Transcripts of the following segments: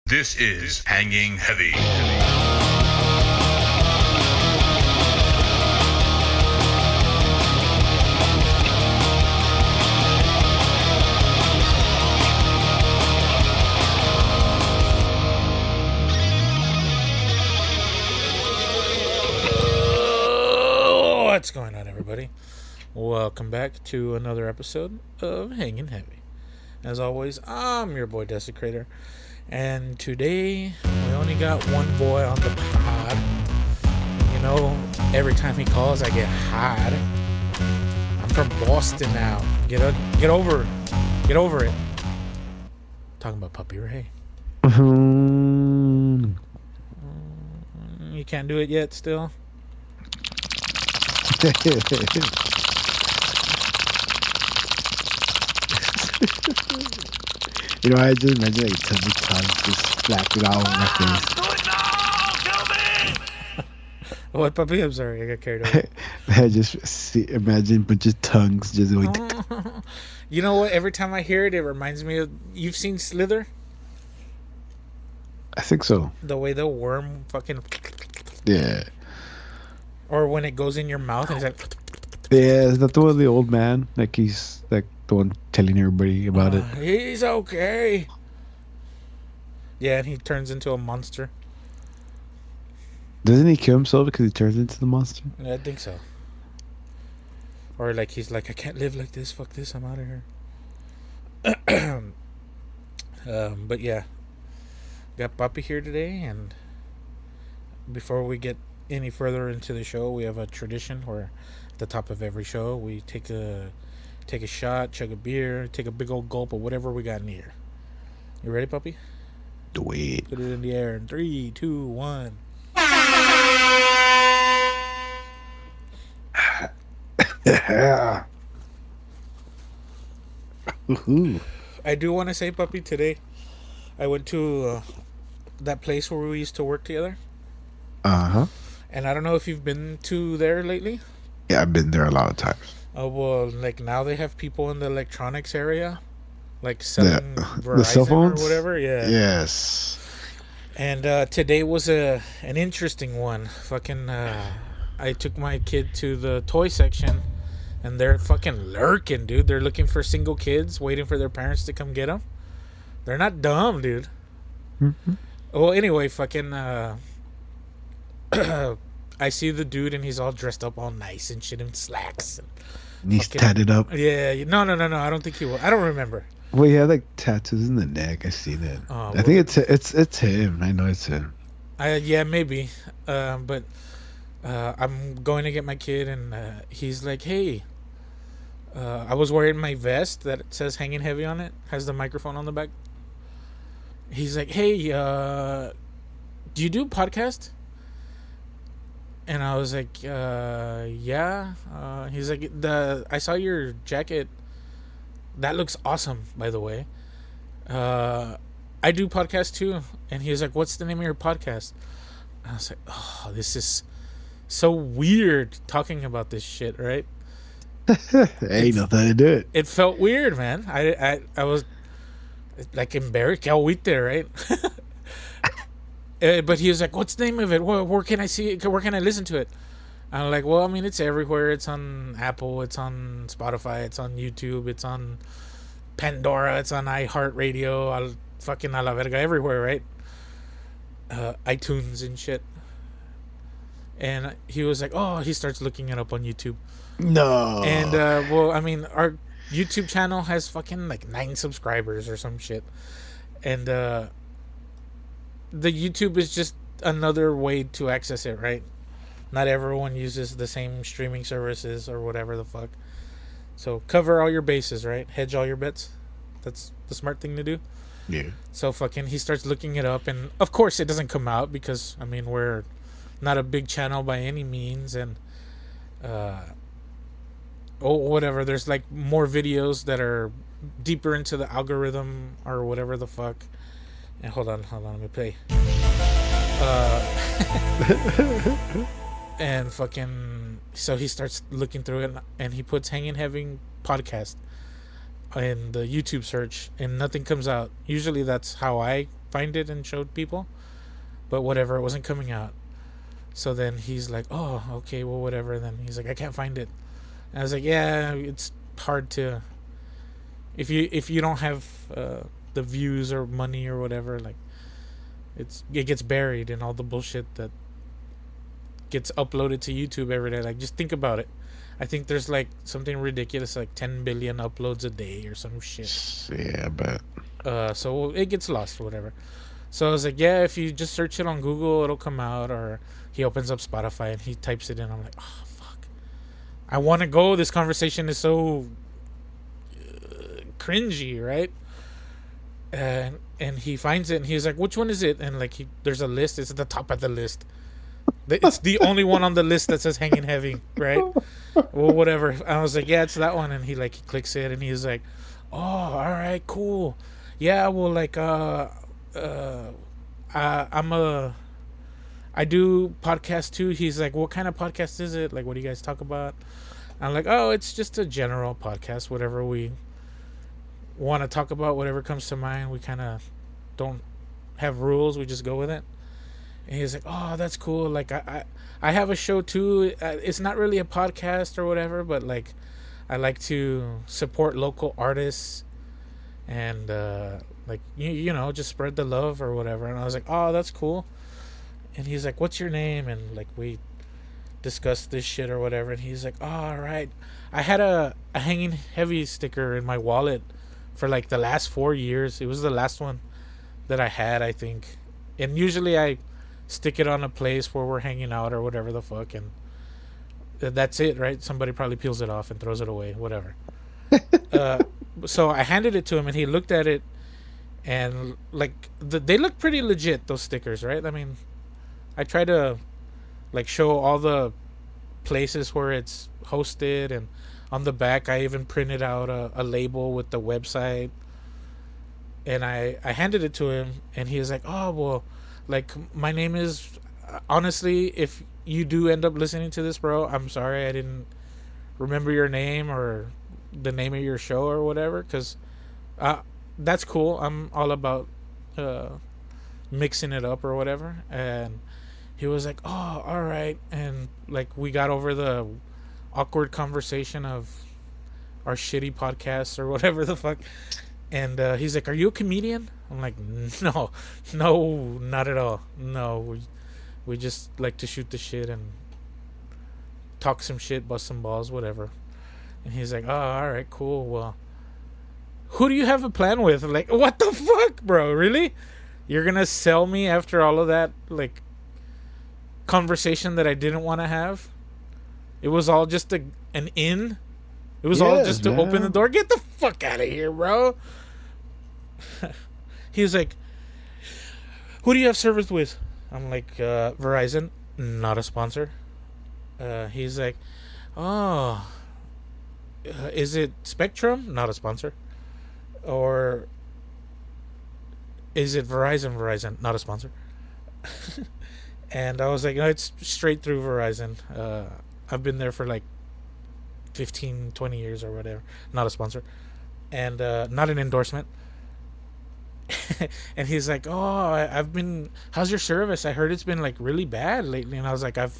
This is Hanging Heavy. What's going on, everybody? Welcome back to another episode of Hanging Heavy. As always, I'm your boy Dese, and today we only got one boy on the pod. You know, every time he calls, I get hot. I'm from Boston now. Get over it. Talking about Puppy Ray. You can't do it yet, still. You know, I just imagine like tubby tongue just flapping all over my face. What, Puppy? I'm sorry, I got carried away. I just imagine a bunch of tongues just going. You know what? Every time I hear it, it reminds me of. You've seen Slither? I think so. The way the worm fucking. Yeah. Or when it goes in your mouth and it's like. Yeah, is that the one, the old man? Like he's like the one telling everybody about it. He's okay. Yeah, and he turns into a monster. Doesn't he kill himself because he turns into the monster? Yeah, I think so. Or like he's like, I can't live like this. Fuck this. I'm out of here. But yeah, got Papi here today, and before we get any further into the show, we have a tradition where at the top of every show we take a shot, chug a beer, take a big old gulp of whatever we got in here. You ready, Puppy? Do it. Put it in the air in 3, 2, 1. I do want to say, Puppy, today I went to that place where we used to work together. Uh-huh. And I don't know if you've been to there lately. Yeah, I've been there a lot of times. Oh, well, like now they have people in the electronics area, like selling Verizon the cell phones or whatever. Yeah. Yes. And today was an interesting one. Fucking, I took my kid to the toy section, and they're fucking lurking, dude. They're looking for single kids, waiting for their parents to come get them. They're not dumb, dude. Mm-hmm. Well, anyway, fucking. I see the dude and he's all dressed up all nice and shit in slacks. And he's tatted up. Yeah. No. I don't think he will. I don't remember. Well, he had like tattoos in the neck. I seen it. I think it's him. I know it's him. Yeah, maybe. But I'm going to get my kid and he's like, hey, I was wearing my vest that says Hanging Heavy on it. Has the microphone on the back. He's like, hey, do you do a podcast? And I was like, yeah. He's like, I saw your jacket. That looks awesome, by the way. I do podcasts too. And he was like, what's the name of your podcast? And I was like, oh, this is so weird talking about this shit, right? Ain't nothing to do it. It felt weird, man. I was like embarrassed. I'll wait there, right? But he was like, what's the name of it? Where can I see it? Where can I listen to it? I'm like, well, I mean, it's everywhere. It's on Apple. It's on Spotify. It's on YouTube. It's on Pandora. It's on iHeartRadio. Fucking a la verga everywhere, right? iTunes and shit. And he was like, oh, he starts looking it up on YouTube. No. And, well, I mean, our YouTube channel has fucking like 9 subscribers or some shit. And, the YouTube is just another way to access it, right? Not everyone uses the same streaming services or whatever the fuck. So cover all your bases, right? Hedge all your bets. That's the smart thing to do. Yeah. So fucking he starts looking it up, and of course it doesn't come out because I mean we're not a big channel by any means, and whatever. There's like more videos that are deeper into the algorithm or whatever the fuck. And hold on, let me play. And fucking, so he starts looking through it, and he puts Hanging Heavy podcast in the YouTube search, and nothing comes out. Usually that's how I find it and showed people, but whatever, it wasn't coming out. So then he's like, oh, okay, well, whatever. And then he's like, I can't find it. And I was like, yeah, it's hard to, if you don't have the views or money or whatever, like it gets buried in all the bullshit that gets uploaded to YouTube every day. Like, just think about it. I think there's like something ridiculous, like 10 billion uploads a day or some shit. Yeah, but so it gets lost or whatever. So I was like, yeah, if you just search it on Google, it'll come out. Or he opens up Spotify and he types it in. I'm like, oh fuck, I want to go. This conversation is so cringy, right? And he finds it and he's like, which one is it? And like, there's a list. It's at the top of the list. It's the only one on the list that says hanging heavy, right? Well, whatever. I was like, yeah, it's that one. And he clicks it and he's like, oh, all right, cool. Yeah, well, like, I do podcast too. He's like, what kind of podcast is it? Like, what do you guys talk about? I'm like, oh, it's just a general podcast, whatever we want to talk about, whatever comes to mind. We kind of don't have rules. We just go with it. And he's like, oh, that's cool. Like, I have a show too. It's not really a podcast or whatever, but like, I like to support local artists and like, you know, just spread the love or whatever. And I was like, oh, that's cool. And he's like, what's your name? And like, we discussed this shit or whatever. And he's like, oh, all right. I had a hanging heavy sticker in my wallet for like the last 4 years. It was the last one that I had, I think. And usually I stick it on a place where we're hanging out or whatever the fuck, and that's it, right? Somebody probably peels it off and throws it away, whatever. So I handed it to him and he looked at it, and like they look pretty legit, those stickers, right? I mean, I try to like show all the places where it's hosted, and on the back I even printed out a label with the website, and I handed it to him and he was like, oh, well, like, my name is, honestly, if you do end up listening to this, bro, I'm sorry I didn't remember your name or the name of your show or whatever, because that's cool. I'm all about mixing it up or whatever. And he was like, oh, all right. And like, we got over the awkward conversation of our shitty podcasts or whatever the fuck. And he's like, are you a comedian? I'm like, no, not at all. No, we just like to shoot the shit and talk some shit, bust some balls, whatever. And he's like, oh, all right, cool. Well, who do you have a plan with? Like, what the fuck, bro? Really? You're gonna sell me after all of that, like, conversation that I didn't want to have? It was all just an in. It was all just to open the door. Get the fuck out of here, bro. He was like, who do you have service with? I'm like, Verizon, not a sponsor. He's like, oh, is it Spectrum? Not a sponsor. Or is it Verizon, not a sponsor. And I was like, no, it's straight through Verizon. I've been there for like 15, 20 years or whatever. Not a sponsor. And not an endorsement. And he's like, oh, how's your service? I heard it's been like really bad lately. And I was like, I've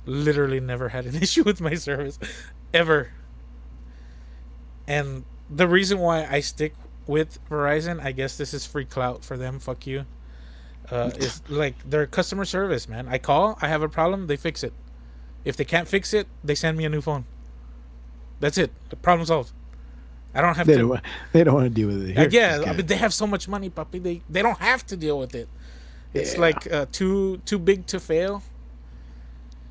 literally never had an issue with my service ever. And the reason why I stick with Verizon, I guess this is free clout for them, fuck you, is like their customer service, man. I call, I have a problem, they fix it. If they can't fix it, they send me a new phone. That's it. The problem solved. I don't have they don't want to deal with it. Here, yeah, I mean, they have so much money, papi. They don't have to deal with it. It's like too big to fail.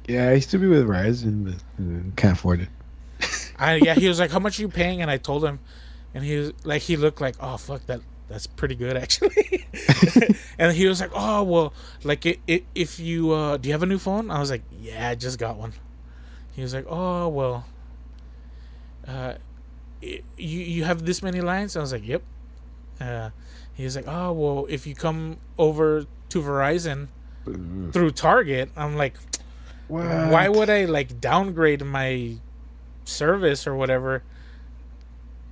Yeah, I used to be with Verizon, but can't afford it. He was like, how much are you paying? And I told him, and he was like, he looked like, oh fuck, that's pretty good actually. And he was like, oh well, like if you do you have a new phone? I was like, yeah, I just got one. He was like, oh well, you have this many lines? I was like, yep. He was like, oh well, if you come over to Verizon through Target, I'm like, what? Why would I like downgrade my service or whatever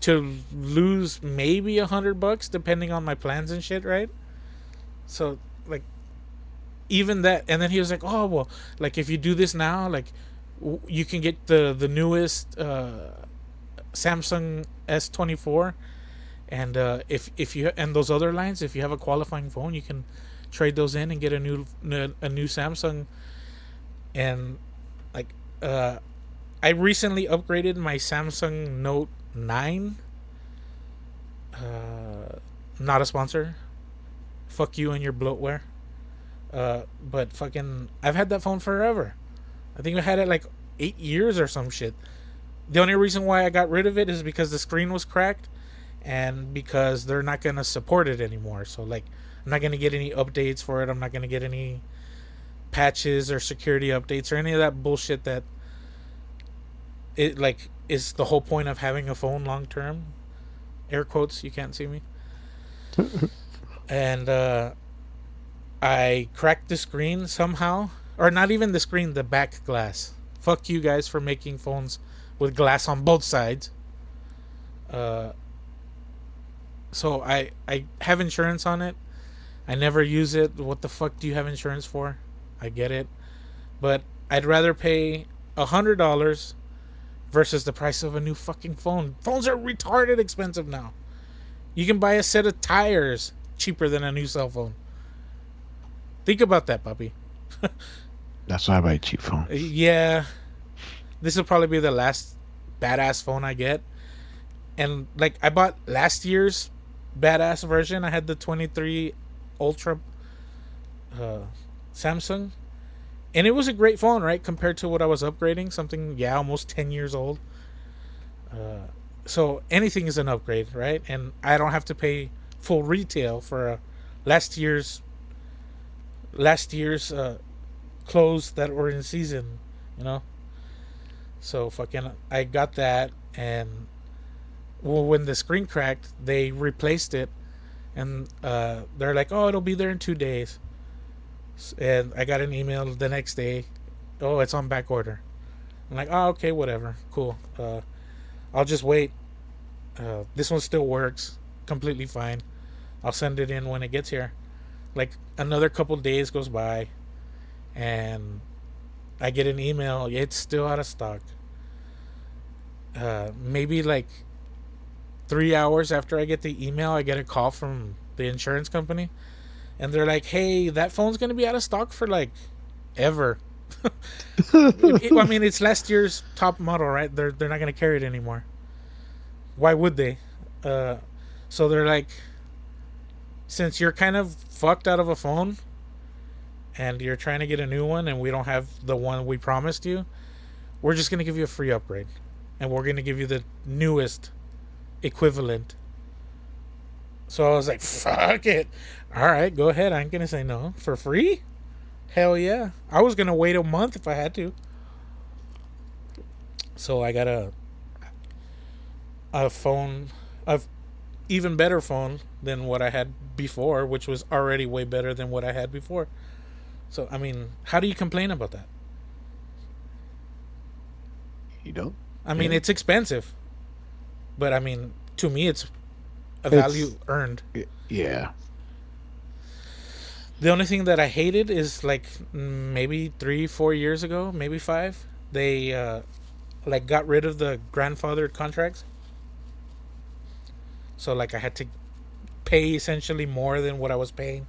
to lose maybe $100 depending on my plans and shit, right? So like even that, and then he was like, oh well, like if you do this now, like you can get the newest Samsung S24, and if you and those other lines, if you have a qualifying phone, you can trade those in and get a new Samsung. And like I recently upgraded my Samsung Note 9. Not a sponsor. Fuck you and your bloatware. But fucking, I've had that phone forever. I think I had it like 8 years or some shit. The only reason why I got rid of it is because the screen was cracked, and because they're not gonna support it anymore. So like, I'm not gonna get any updates for it. I'm not gonna get any patches or security updates or any of that bullshit that it like is the whole point of having a phone long term. Air quotes, you can't see me. And I cracked the screen somehow, or not even the screen, the back glass. Fuck you guys for making phones with glass on both sides. So I have insurance on it. I never use it. What the fuck do you have insurance for? I get it, but I'd rather pay $100 versus the price of a new fucking phone. Phones are retarded expensive now. You can buy a set of tires cheaper than a new cell phone. Think about that, puppy. That's why I buy cheap phones. Yeah, this will probably be the last badass phone I get. And like, I bought last year's badass version. I had the 23 Ultra Samsung, and it was a great phone, right, compared to what I was upgrading. Something, yeah, almost 10 years old. So anything is an upgrade, right? And I don't have to pay full retail for last year's clothes that were in season, you know. So fucking, I got that, and well, when the screen cracked, they replaced it, and they're like, oh, it'll be there in 2 days. And I got an email the next day, oh, it's on back order. I'm like, oh, okay, whatever, cool. I'll just wait. This one still works completely fine. I'll send it in when it gets here. Like, another couple days goes by, and I get an email, it's still out of stock. Maybe like 3 hours after I get the email, I get a call from the insurance company, and they're like, hey, that phone's gonna be out of stock for like ever. I mean, it's last year's top model, right? They're not gonna carry it anymore. Why would they? So they're like, since you're kind of fucked out of a phone and you're trying to get a new one, and we don't have the one we promised you, we're just gonna give you a free upgrade, and we're gonna give you the newest equivalent. So I was like, fuck it, all right, go ahead, I ain't gonna say no. For free? Hell yeah. I was gonna wait a month if I had to. So I got a phone, a even better phone than what I had before, which was already way better than what I had before. So I mean, how do you complain about that? You know, I mean, it's expensive, but I mean, to me, it's a value earned. Yeah. The only thing that I hated is like maybe 3-4 years ago, maybe 5, they like got rid of the grandfathered contracts. So like I had to pay essentially more than what I was paying.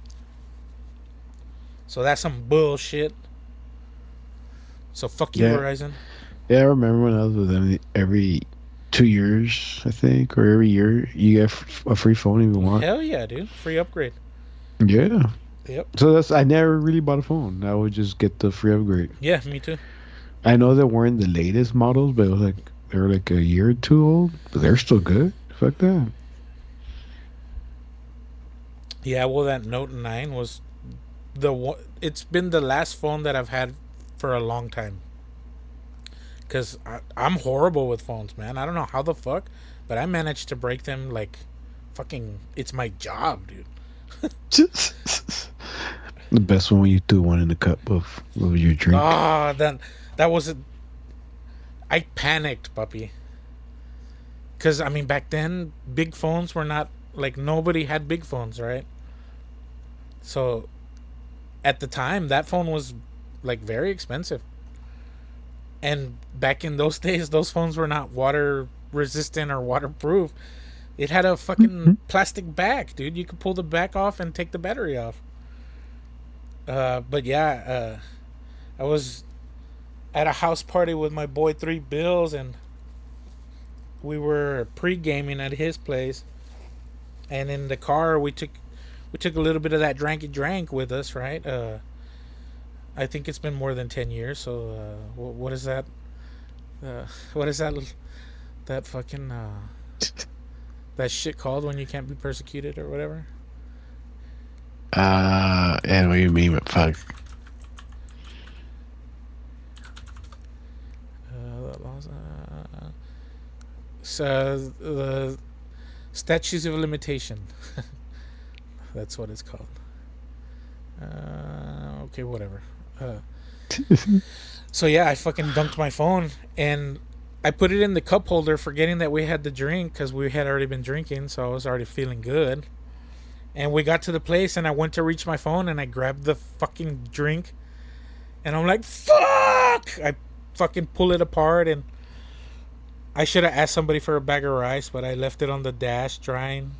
So that's some bullshit. So fuck you, Verizon. Yeah, I remember when I was with them, every 2 years, I think, or every year, you get a free phone if you want. Hell yeah, dude. Free upgrade. Yeah. Yep. So I never really bought a phone. I would just get the free upgrade. Yeah, me too. I know they weren't the latest models, but it was like they were like a year or two old, but they're still good. Fuck that. Yeah, well, that Note 9 was it's been the last phone that I've had for a long time. Because I'm horrible with phones, man. I don't know how the fuck, but I managed to break them like fucking, it's my job, dude. The best one when you threw one in the cup of your drink. Ah, that was I panicked, puppy. Because, I mean, back then, big phones were not, like, nobody had big phones, right? So at the time, that phone was like very expensive. And back in those days, those phones were not water resistant or waterproof. It had a fucking plastic back, dude. You could pull the back off and take the battery off. But yeah, I was at a house party with my boy Three Bills, and we were pre-gaming at his place. And in the car, we took a little bit of that drank with us, right? I think it's been more than 10 years. So what is that? What is that? That fucking that shit called when you can't be persecuted or whatever? And what do you mean with fuck? So the statutes of limitation. That's what it's called. Okay, whatever. So yeah, I fucking dunked my phone and I put it in the cup holder, forgetting that we had the drink because we had already been drinking, so I was already feeling good. And we got to the place, and I went to reach my phone, and I grabbed the fucking drink, and I'm like, "Fuck!" I fucking pull it apart, and I should have asked somebody for a bag of rice, but I left it on the dash drying.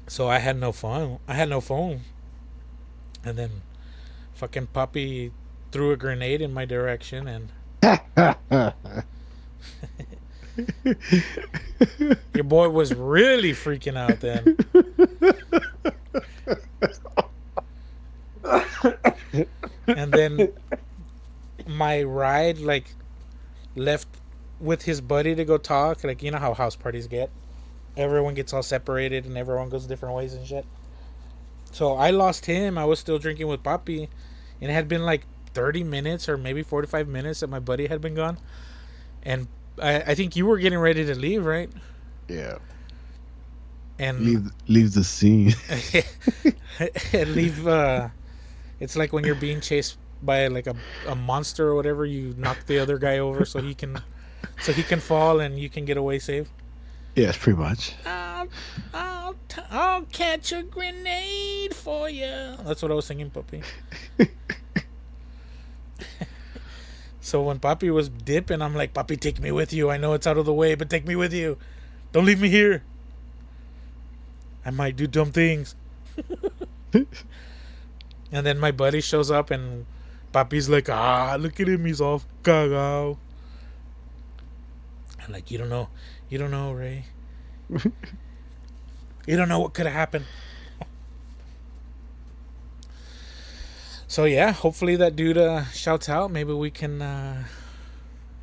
So I had no phone. And then fucking Papi threw a grenade in my direction, and your boy was really freaking out then. And then my ride like left with his buddy to go talk. Like, you know how house parties get. Everyone gets all separated and everyone goes different ways and shit. So I lost him. I was still drinking with Papi, and it had been like 30 minutes or maybe 45 minutes that my buddy had been gone. And I think you were getting ready to leave, right? Yeah. And leave the scene. and leave. It's like when you're being chased by like a monster or whatever. You knock the other guy over so he can fall and you can get away safe. Yes, pretty much. I'll catch a grenade for you. That's what I was thinking, Papi. So when Papi was dipping, I'm like, Papi, take me with you. I know it's out of the way, but take me with you. Don't leave me here. I might do dumb things. And then my buddy shows up, and Papi's like, look at him. He's all gaga. I'm like, you don't know, Ray. You don't know what could have happened. So yeah, hopefully that dude shouts out. Maybe we can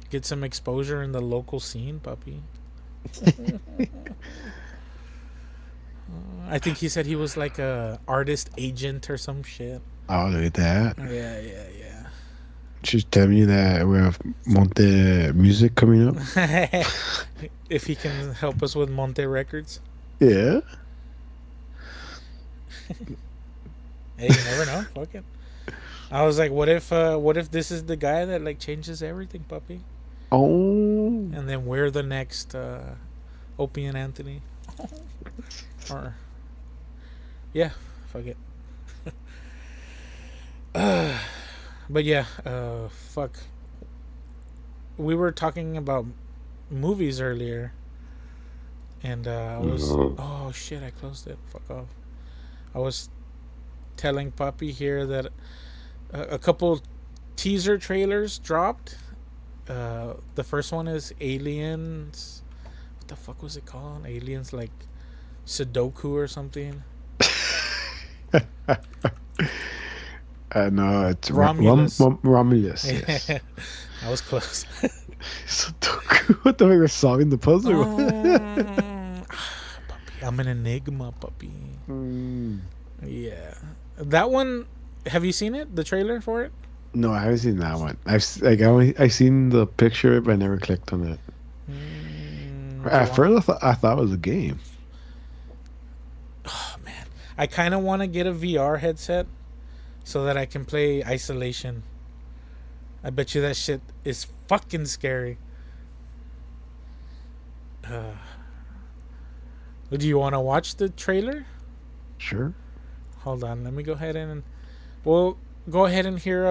get some exposure in the local scene, Papi. I think he said he was like a artist agent or some shit. Oh, look at that. Yeah. Just tell me that we have Monte music coming up. If he can help us with Monte Records. Yeah. Hey, you never know. Fuck it. I was like, what if this is the guy that like changes everything, Papi? Oh. And then we're the next Opie and Anthony. Or yeah, fuck it. But yeah, fuck. We were talking about movies earlier, and I was oh shit, I closed it. Fuck off. I was telling Papi here that a couple teaser trailers dropped. The first one is Aliens. What the fuck was it called? Aliens like Sudoku or something. No, it's Romulus. Romulus. Yes. I was close. Sudoku. What the fuck was solving the puzzle? Puppy, I'm an enigma, puppy. Yeah, that one. Have you seen it? The trailer for it? No, I haven't seen that one. I seen the picture, but I never clicked on it. At first, I thought it was a game. Oh man, I kind of want to get a VR headset so that I can play Isolation. I bet you that shit is fucking scary. Do you want to watch the trailer? Sure. Hold on. Let me go ahead and we'll go ahead and hear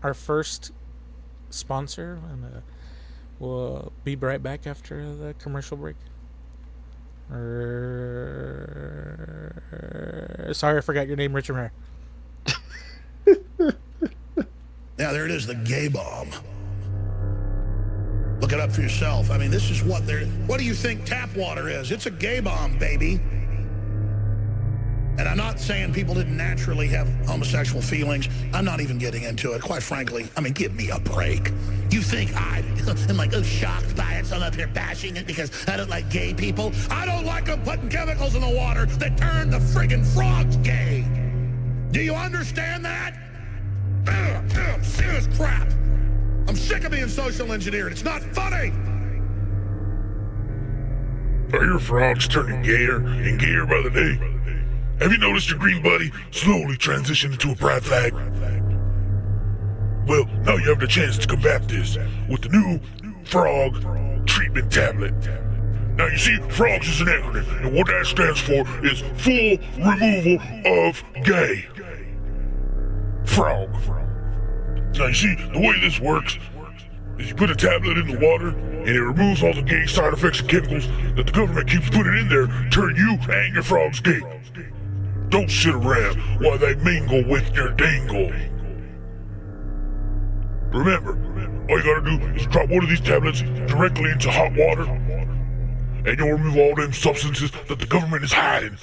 our first sponsor, and we'll be right back after the commercial break. Sorry, I forgot your name, Richard Mayer. Now, there it is, the gay bomb. Look it up for yourself. I mean, this is what they're... What do you think tap water is? It's a gay bomb, baby. And I'm not saying people didn't naturally have homosexual feelings. I'm not even getting into it, quite frankly. I mean, give me a break. You think I'm like, shocked by it, so I'm up here bashing it because I don't like gay people? I don't like them putting chemicals in the water that turn the friggin' frogs gay. Do you understand that? Serious crap. I'm sick of being social engineered. It's not funny. Are your frogs turning gayer and gayer by the day? Have you noticed your green buddy slowly transition into a pride flag? Well, now you have the chance to combat this with the new frog treatment tablet. Now you see, frogs is an acronym, and what that stands for is full removal of gay. Frog. Now you see, the way this works is you put a tablet in the water, and it removes all the gay side effects and chemicals that the government keeps putting in there to turn you and your frogs gay. Don't sit around while they mingle with your dingle. Remember, all you gotta do is drop one of these tablets directly into hot water, and you'll remove all them substances that the government is hiding.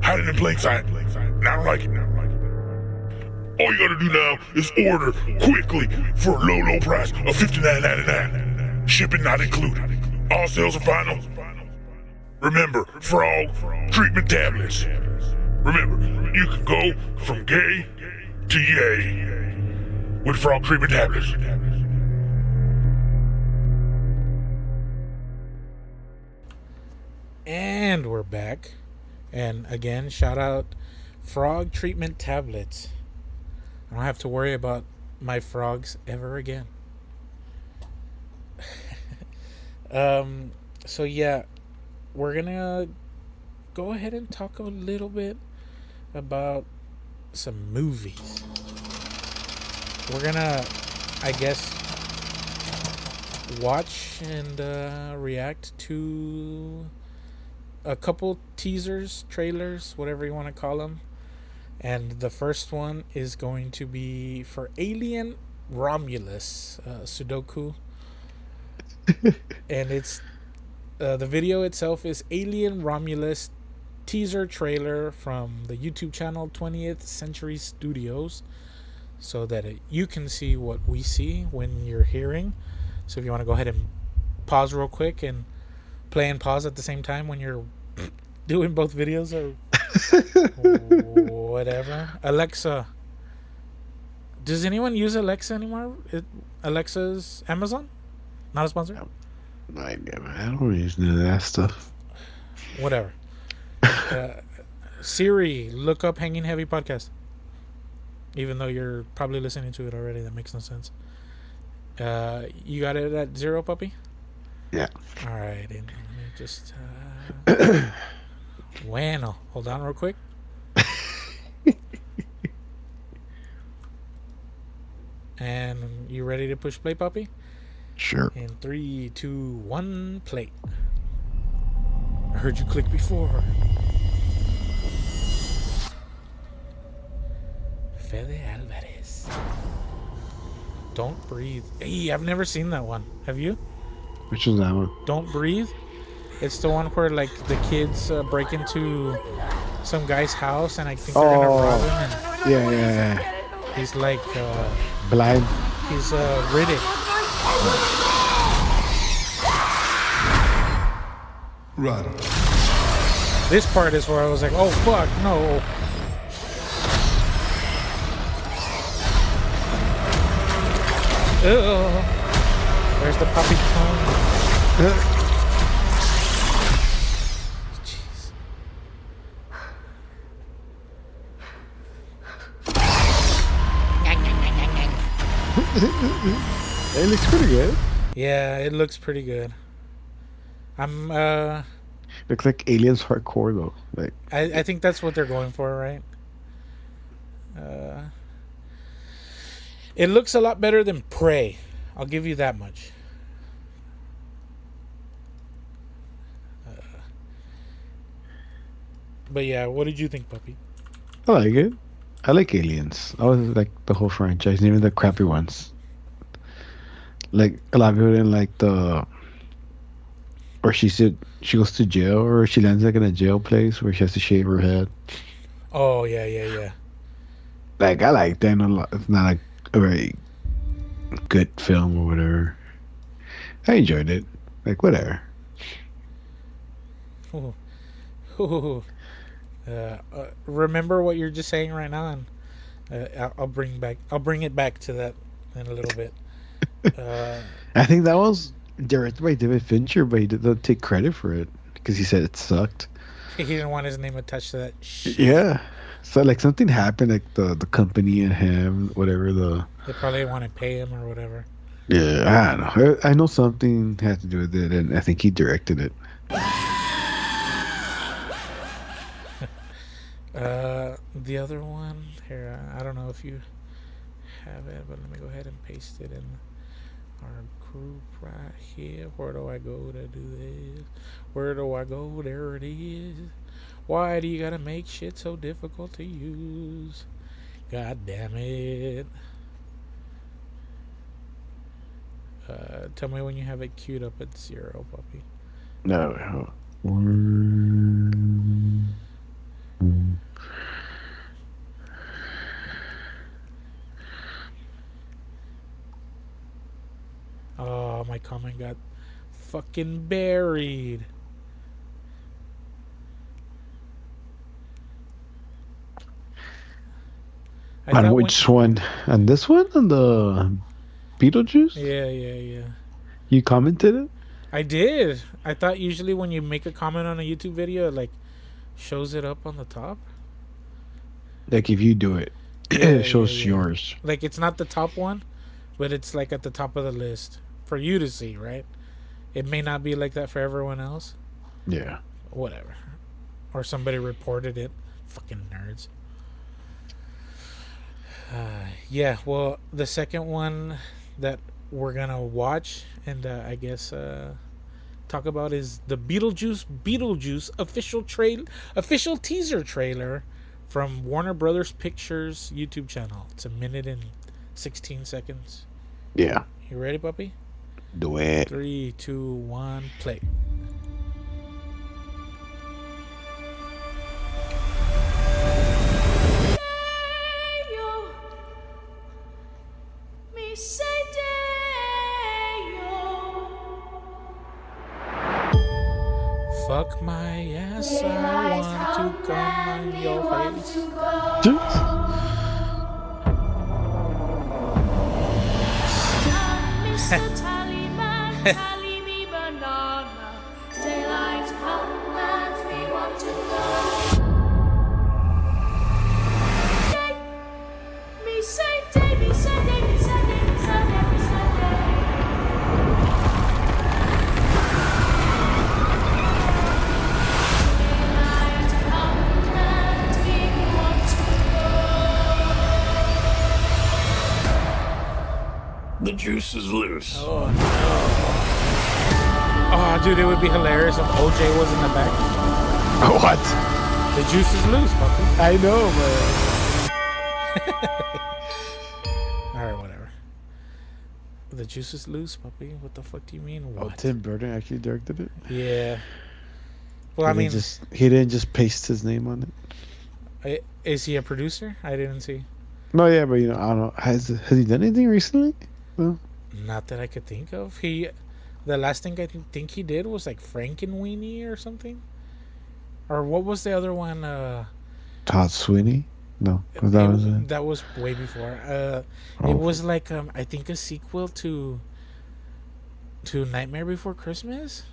Hiding in plain sight. And I don't like it. All you gotta do now is order quickly for a low price of $59.99. Shipping not included. All sales are final. Remember, frog treatment tablets. Remember, you can go from gay to yay with frog treatment tablets. And we're back. And again, shout out frog treatment tablets. I don't have to worry about my frogs ever again. So yeah, we're gonna go ahead and talk a little bit about some movies. We're gonna, I guess, watch and react to a couple teasers, trailers, whatever you want to call them. And the first one is going to be for Alien Romulus, Sudoku. And it's the video itself is Alien Romulus teaser trailer from the YouTube channel 20th Century Studios, so that you can see what we see when you're hearing. So if you want to go ahead and pause real quick and play and pause at the same time when you're doing both videos or whatever. Alexa, does anyone use Alexa anymore? Alexa's Amazon? Not a sponsor? I don't use none of that stuff. Whatever. Siri, look up Hanging Heavy podcast. Even though you're probably listening to it already, that makes no sense. You got it at 0, puppy? Yeah. All right. And let me just... Bueno. Hold on real quick. And you ready to push play, puppy? Sure. In 3, 2, 1, play. I heard you click before. Fede Alvarez. Don't Breathe. Hey, I've never seen that one. Have you? Which one's that one? Don't Breathe. It's the one where like the kids break into some guy's house and I think they're gonna rob him. And Yeah. he's like Blind. he's Riddick. Run. This part is where I was like, oh fuck, no. Ugh. There's the puppy tongue. Jeez. It looks pretty good. Yeah, it looks pretty good. I'm But Looks like Aliens hardcore though. Like I think that's what they're going for, right? It looks a lot better than Prey. I'll give you that much. But yeah, what did you think, puppy? I like it. I like Aliens. I was like the whole franchise, even the crappy ones. Like a lot of people didn't like the, or she said she goes to jail, or she lands like in a jail place where she has to shave her head. Oh yeah. Like I like that. It's not like a very good film or whatever. I enjoyed it. Like whatever. Ooh. Ooh. Remember what you're just saying right now, and I'll bring it back to that in a little bit. I think that was directed by David Fincher, but he didn't take credit for it because he said it sucked. He didn't want his name attached to that shit. Yeah. So like something happened, like the company and him, whatever the. They probably want to pay him or whatever. Yeah, I don't know. I know something had to do with it, and I think he directed it. The other one here, I don't know if you have it, but let me go ahead and paste it in our group right here. Where do I go to do this? Where do I go? There it is. Why do you gotta make shit so difficult to use? God damn it. Tell me when you have it queued up at 0, puppy. No. Oh, my comment got fucking buried. On which one? On this one? On the Beetlejuice? Yeah. You commented it? I did. I thought usually when you make a comment on a YouTube video, it like shows it up on the top. Like if you do it, it shows yours. Like it's not the top one, but it's like at the top of the list for you to see, right? It may not be like that for everyone else. Yeah. Whatever. Or somebody reported it. Fucking nerds. Yeah, well, the second one that we're gonna watch and I guess talk about is the Beetlejuice official teaser trailer from Warner Brothers Pictures YouTube channel. It's 1 minute and 16 seconds. Yeah. You ready, puppy? Do it. 3, 2, 1, play. Fuck my ass, I want to come on your face. The juice is loose. Oh, no. Oh, dude, it would be hilarious if OJ was in the back. What? The juice is loose, puppy. I know, but. Alright, whatever. The juice is loose, puppy. What the fuck do you mean? What? Oh, Tim Burton actually directed it? Yeah. Well, I mean, he didn't just paste his name on it. Is he a producer? I didn't see. No, yeah, but I don't know. Has he done anything recently? Well, not that I could think of. The last thing I think he did was like Frankenweenie or something. Or what was the other one? Todd Sweeney? No, that was way before. It was like I think a sequel to Nightmare Before Christmas,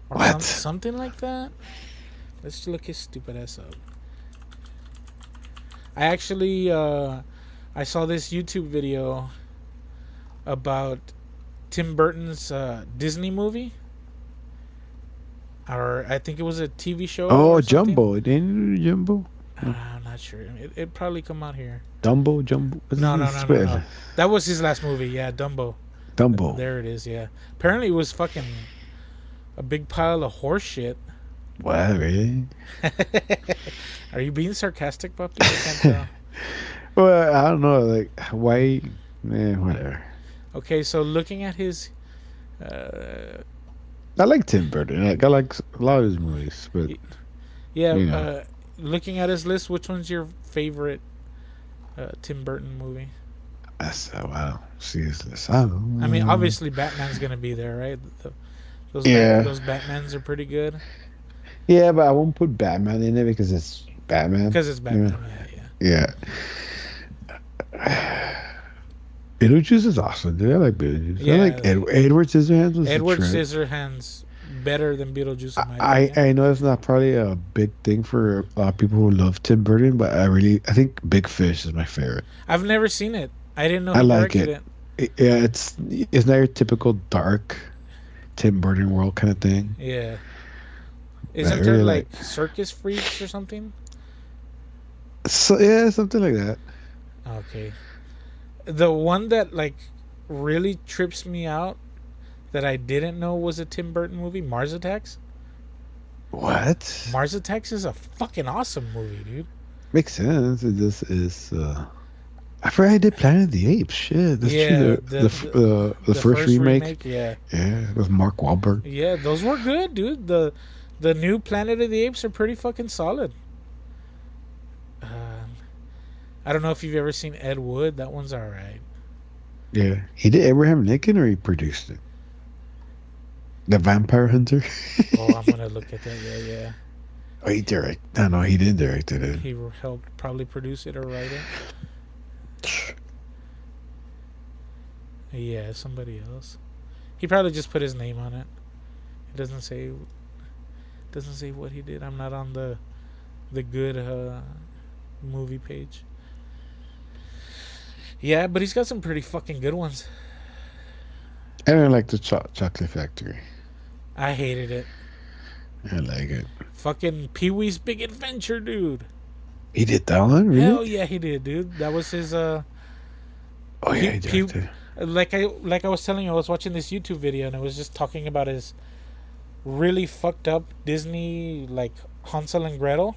or something like that. Let's look his stupid ass up. I actually I saw this YouTube video about Tim Burton's Disney movie. or I think it was a TV show. Oh, or something. Jumbo. Didn't you do Jumbo? I'm not sure. It probably come out here. Jumbo. No. That was his last movie. Yeah, Dumbo. Dumbo. There it is. Yeah. Apparently, it was fucking a big pile of horse shit. What, really? Are you being sarcastic, puppy? I can't tell. Well, I don't know. Like, why? Whatever. Okay, so looking at his. I like Tim Burton. Like, I like a lot of his movies, but Yeah, you know. Looking at his list, which one's your favorite Tim Burton movie? Wow. See this. I don't know. I mean, obviously Batman's gonna be there, right? Those Yeah. those Batmans are pretty good. Yeah, but I won't put Batman in it because it's Batman. Because it's Batman. Yeah. Beetlejuice is awesome, dude. I like Beetlejuice. Yeah. I like Edward Scissorhands. Was Edward the trip. Scissorhands better than Beetlejuice in my opinion. I know it's not probably a big thing for a lot of people who love Tim Burton, but I think Big Fish is my favorite. I've never seen it. I didn't know I he like directed it. Yeah, it's not your typical dark Tim Burton world kind of thing. Yeah. I Isn't there really like circus freaks or something? So yeah, something like that. Okay. The one that like really trips me out that I didn't know was a Tim Burton movie, Mars Attacks. What? Mars Attacks is a fucking awesome movie, dude. Makes sense. This is. I forgot I did Planet of the Apes. Shit, that's Yeah, true. The first remake. Yeah. Yeah, with Mark Wahlberg. Yeah, those were good, dude. The new Planet of the Apes are pretty fucking solid. I don't know if you've ever seen Ed Wood. That one's all right. Yeah, he did Abraham Lincoln, or he produced it. The Vampire Hunter. Oh, I'm gonna look at that. Yeah. Oh, he direct. No, he didn't direct it. He helped probably produce it or write it. Yeah, somebody else. He probably just put his name on it. It doesn't say what he did. I'm not on the good movie page. Yeah, but he's got some pretty fucking good ones. I don't like the Chocolate Factory. I hated it. I like it. Fucking Pee-wee's Big Adventure, dude. He did that one, really? Hell yeah, he did, dude. That was his Oh yeah, he directed. like I was telling you, I was watching this YouTube video and it was just talking about his really fucked up Disney like Hansel and Gretel.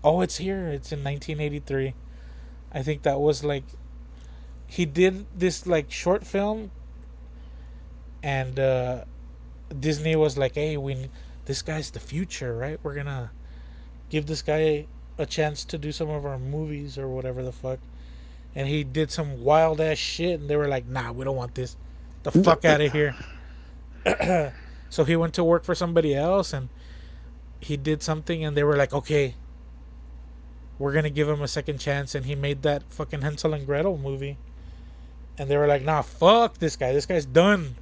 Oh, it's here. It's in 1983. I think that was like he did this like short film, and Disney was like, "Hey, this guy's the future, right? We're gonna give this guy a chance to do some of our movies or whatever the fuck." And he did some wild ass shit, and they were like, "Nah, we don't want this. The fuck out of here." So he went to work for somebody else, and he did something, and they were like, "Okay, we're gonna give him a second chance." And he made that fucking Hansel and Gretel movie, and they were like, "Nah, fuck this guy. This guy's done."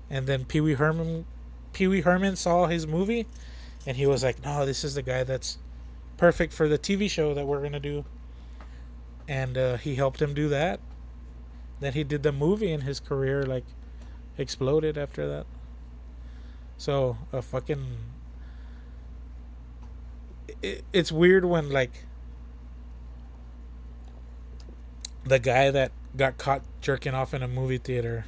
And then Pee Wee Herman saw his movie, and he was like, "No, this is the guy that's perfect for the TV show that we're gonna do." And he helped him do that. Then he did the movie, and his career like exploded after that. So it's weird when like the guy that got caught jerking off in a movie theater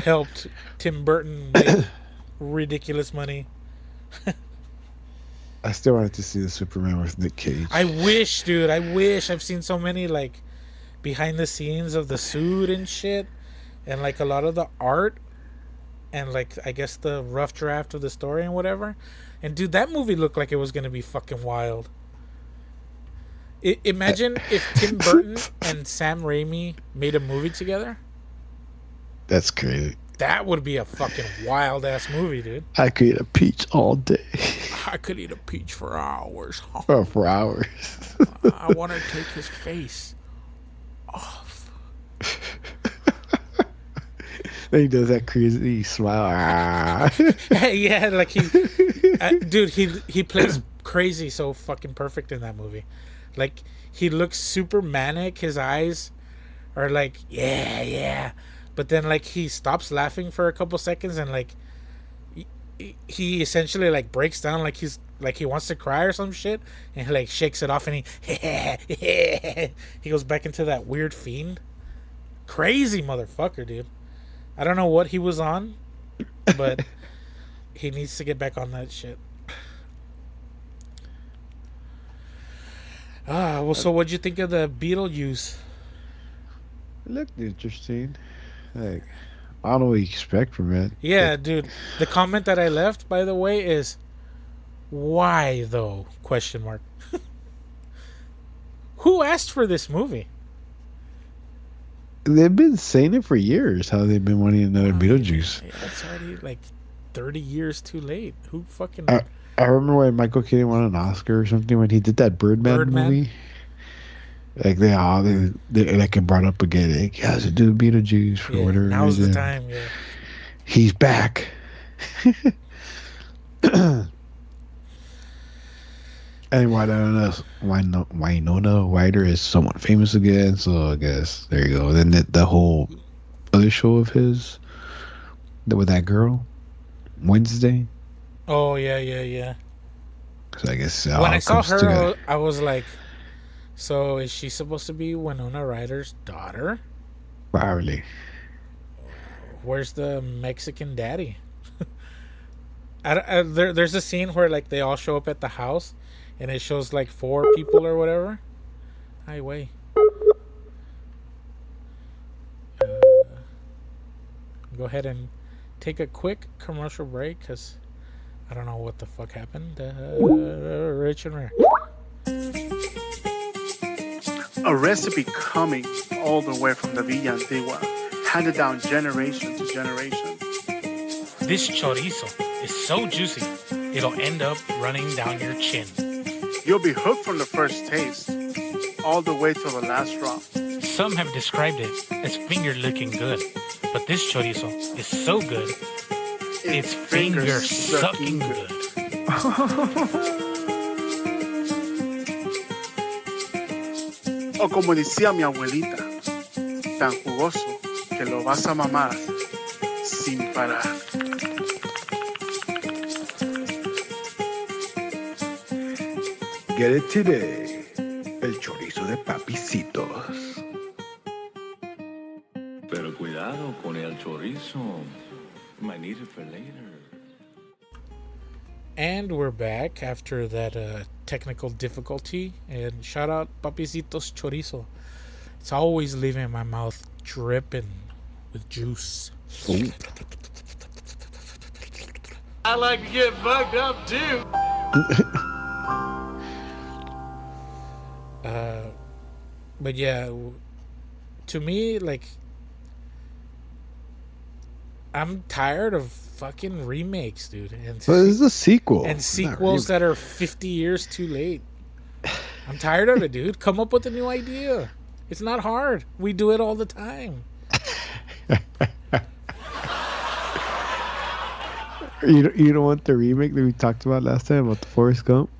helped Tim Burton make ridiculous money. I still wanted to see the Superman with Nick Cage. I wish, dude. I've seen so many like behind the scenes of the suit and shit, and like a lot of the art, and like I guess the rough draft of the story and whatever. And dude, that movie looked like it was gonna be fucking wild. Imagine if Tim Burton and Sam Raimi made a movie together. That's crazy. That would be a fucking wild ass movie, dude. I could eat a peach all day. I could eat a peach for hours. Oh, for hours. I want to take his face off. Then he does that crazy smile. Yeah, like dude, he plays crazy so fucking perfect in that movie. Like he looks super manic. His eyes are like yeah, but then like he stops laughing for a couple seconds and like he essentially like breaks down like he wants to cry or some shit, and he like shakes it off, and he goes back into that weird fiend. Crazy motherfucker, dude. I don't know what he was on, but he needs to get back on that shit. Well, so what'd you think of the Beetlejuice? It looked interesting. Like, I don't know what you expect from it. Yeah, dude. The comment that I left, by the way, is why though? Question mark. Who asked for this movie? They've been saying it for years. How they've been wanting another Beetlejuice. Yeah, it's already like 30 years too late. Who fucking? I remember when Michael Keaton won an Oscar or something when he did that Birdman movie. Like they like brought up again. Like, he has to do Beetlejuice for whatever reason. Now's the time. Yeah. He's back. And Winona Ryder is somewhat famous again, so I guess there you go. Then the whole other show of his with that girl, Wednesday. Oh yeah. So I guess when I saw her, I was like, so is she supposed to be Winona Ryder's daughter? Probably. Where's the Mexican daddy? There's a scene where like they all show up at the house, and it shows like 4 people or whatever. Hi, way. Go ahead and take a quick commercial break because I don't know what the fuck happened. Rich and Rare. A recipe coming all the way from the Villa Antigua, handed down generation to generation. This chorizo is so juicy, it'll end up running down your chin. You'll be hooked from the first taste, all the way till the last drop. Some have described it as finger looking good, but this chorizo is so good, it's finger sucking good. O como decía mi abuelita, tan jugoso que lo vas a mamar sin parar. Get it today. El chorizo de papicitos. Pero cuidado con el chorizo. You might need it for later. And we're back after that technical difficulty. And shout out Papicitos Chorizo. It's always leaving my mouth dripping with juice. Ooh. I like to get fucked up too. But yeah, to me, like, I'm tired of fucking remakes, dude. And But this is a sequel. and sequels that are 50 years too late. I'm tired of it, dude. Come up with a new idea. It's not hard. We do it all the time. You don't want the remake that we talked about last time about the Forrest Gump?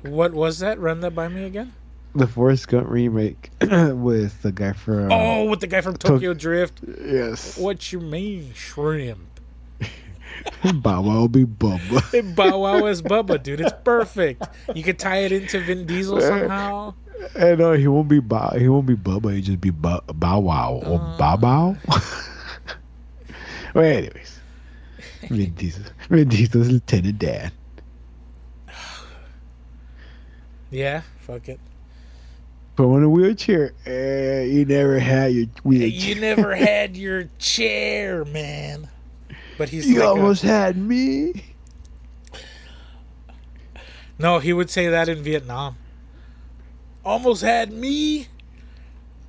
What was that? Run that by me again. The Forrest Gump remake with the guy from... Oh, with the guy from Tokyo Drift. Yes. What you mean, shrimp? Bow Wow will be Bubba. Bow Wow as Bubba, dude. It's perfect. You could tie it into Vin Diesel somehow. And he won't be He won't be Bubba. He'll just be Bow Wow or Bow Wow. Well, anyways, Vin Diesel's Lieutenant Dan. Yeah, fuck it. But on a wheelchair, you never had your wheelchair. You never had your chair, man. But he's You like almost had me. No, he would say that in Vietnam. Almost had me.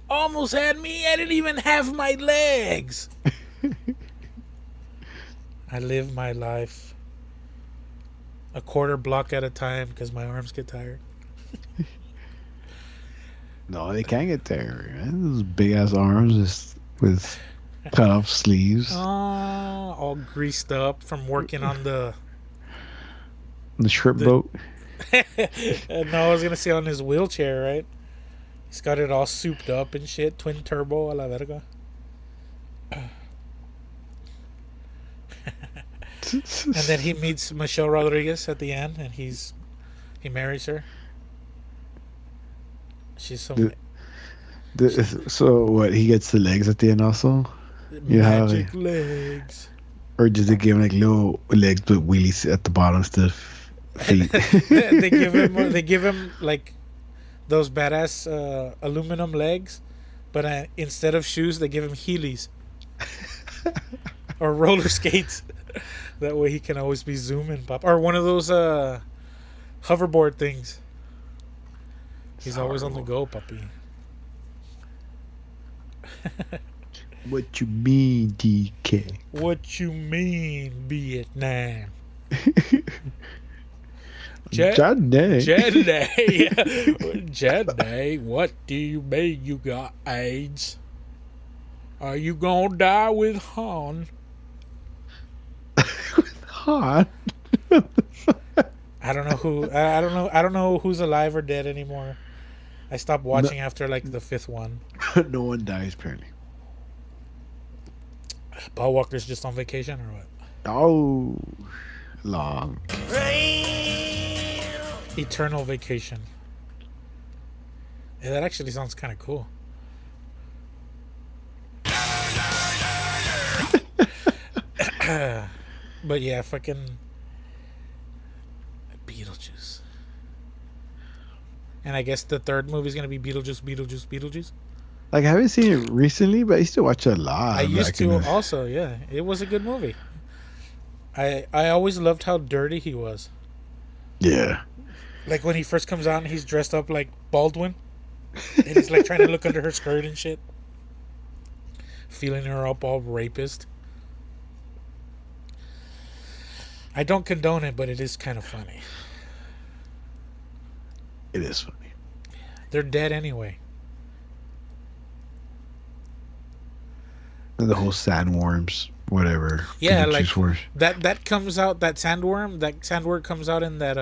Almost had me. I didn't even have my legs. I live my life a quarter block at a time because my arms get tired. No, they can't get there, man. Those big ass arms just with cut off sleeves. All greased up from working on the shrimp boat. No, I was gonna say on his wheelchair, right? He's got it all souped up and shit. Twin turbo a la verga. And then he meets Michelle Rodriguez at the end, and he marries her. She's so So what? He gets the legs at the end also, magic legs. or does they give him like little legs with wheelies at the bottom instead of feet? They give him like those badass aluminum legs, but instead of shoes, they give him Heelys or roller skates. That way he can always be zooming, pop, or one of those hoverboard things. He's always on the go, puppy. What you mean, DK? What you mean, Vietnam? Johnny. Johnny, what do you mean you got AIDS? Are you gonna die with Han? Han? I don't know who. I don't know who's alive or dead anymore. I stopped watching after like the fifth one. No one dies apparently. Paul Walker's just on vacation or what? Oh, long. Eternal vacation. Yeah, that actually sounds kind of cool. But yeah, fucking Beetlejuice. And I guess the third movie is gonna be Beetlejuice. Like I haven't seen it recently, but I used to watch it a lot. I used to also, yeah. It was a good movie. I always loved how dirty he was. Yeah. Like when he first comes out and he's dressed up like Baldwin, and he's like trying to look under her skirt and shit, feeling her up all rapist. I don't condone it, but it is kind of funny. It is funny. They're dead anyway. And the whole sandworms, whatever. Yeah, Beetlejuice like wars. that comes out. That sandworm comes out in that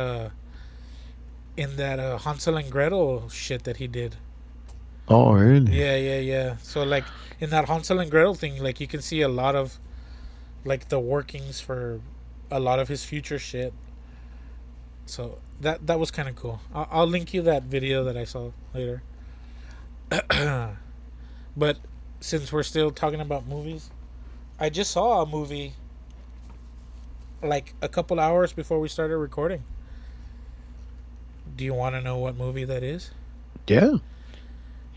Hansel and Gretel shit that he did. Oh, really? Yeah. So like in that Hansel and Gretel thing, like you can see a lot of like the workings for a lot of his future shit. So that was kind of cool. I'll link you that video that I saw later. But since we're still talking about movies, I just saw a movie like a couple hours before we started recording. Do you want to know what movie that is? Yeah.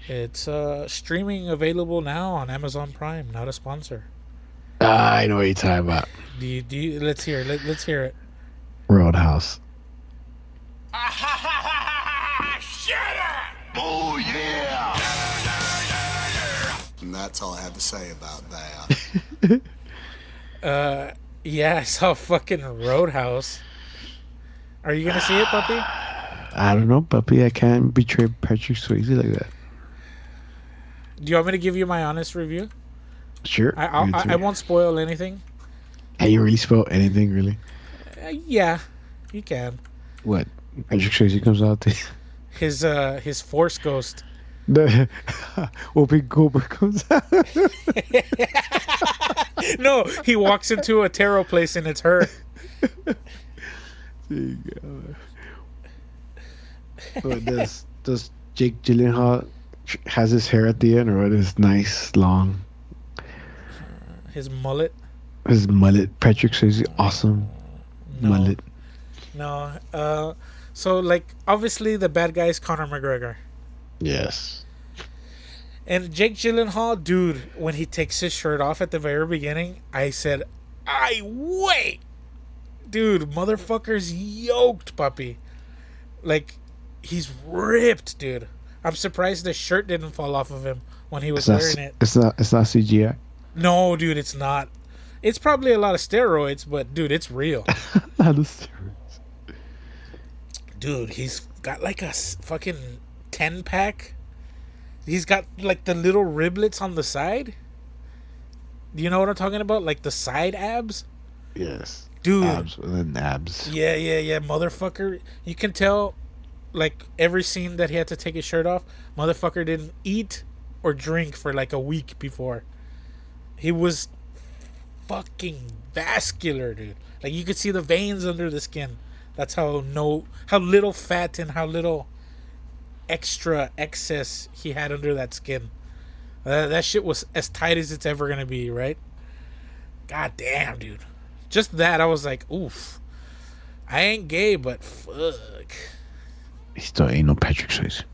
It's streaming available now on Amazon Prime. Not a sponsor. I know what you're talking about. Do you let's hear it. Let's hear it. Roadhouse. Oh, yeah! And that's all I have to say about that. Yeah, I saw fucking Roadhouse. Are you gonna see it, puppy? I don't know, puppy. I can't betray Patrick Swayze like that. Do you want me to give you my honest review? Sure. I won't spoil anything. Hey, you really spoil anything, really? Yeah, you can. What? Patrick Swayze comes out there. His Force Ghost. The Whoopi Goldberg comes out. No, he walks into a tarot place and it's her. There you go. But does Jake Gyllenhaal has his hair at the end, or what is nice long? His mullet. His mullet. Patrick Swayze, awesome mullet. No. So like obviously the bad guy is Conor McGregor. Yes. And Jake Gyllenhaal, dude, when he takes his shirt off at the very beginning, I said, "I wait." Dude, motherfucker's yoked, puppy. Like, he's ripped, dude. I'm surprised the shirt didn't fall off of him when he was wearing it. It's not CGI. No, dude, it's not. It's probably a lot of steroids, but dude, it's real. Not the steroids. Dude, he's got like a fucking 10-pack. He's got like the little riblets on the side. Do you know what I'm talking about? Like the side abs? Yes. Dude. Abs within abs. Yeah, motherfucker. You can tell, like, every scene that he had to take his shirt off, motherfucker didn't eat or drink for like a week before. He was fucking vascular, dude. Like you could see the veins under the skin. That's how little fat and how little extra excess he had under that skin. That shit was as tight as it's ever gonna be, right? God damn, dude. Just that, I was like, oof. I ain't gay, but fuck. He still ain't no Patrick Swayze.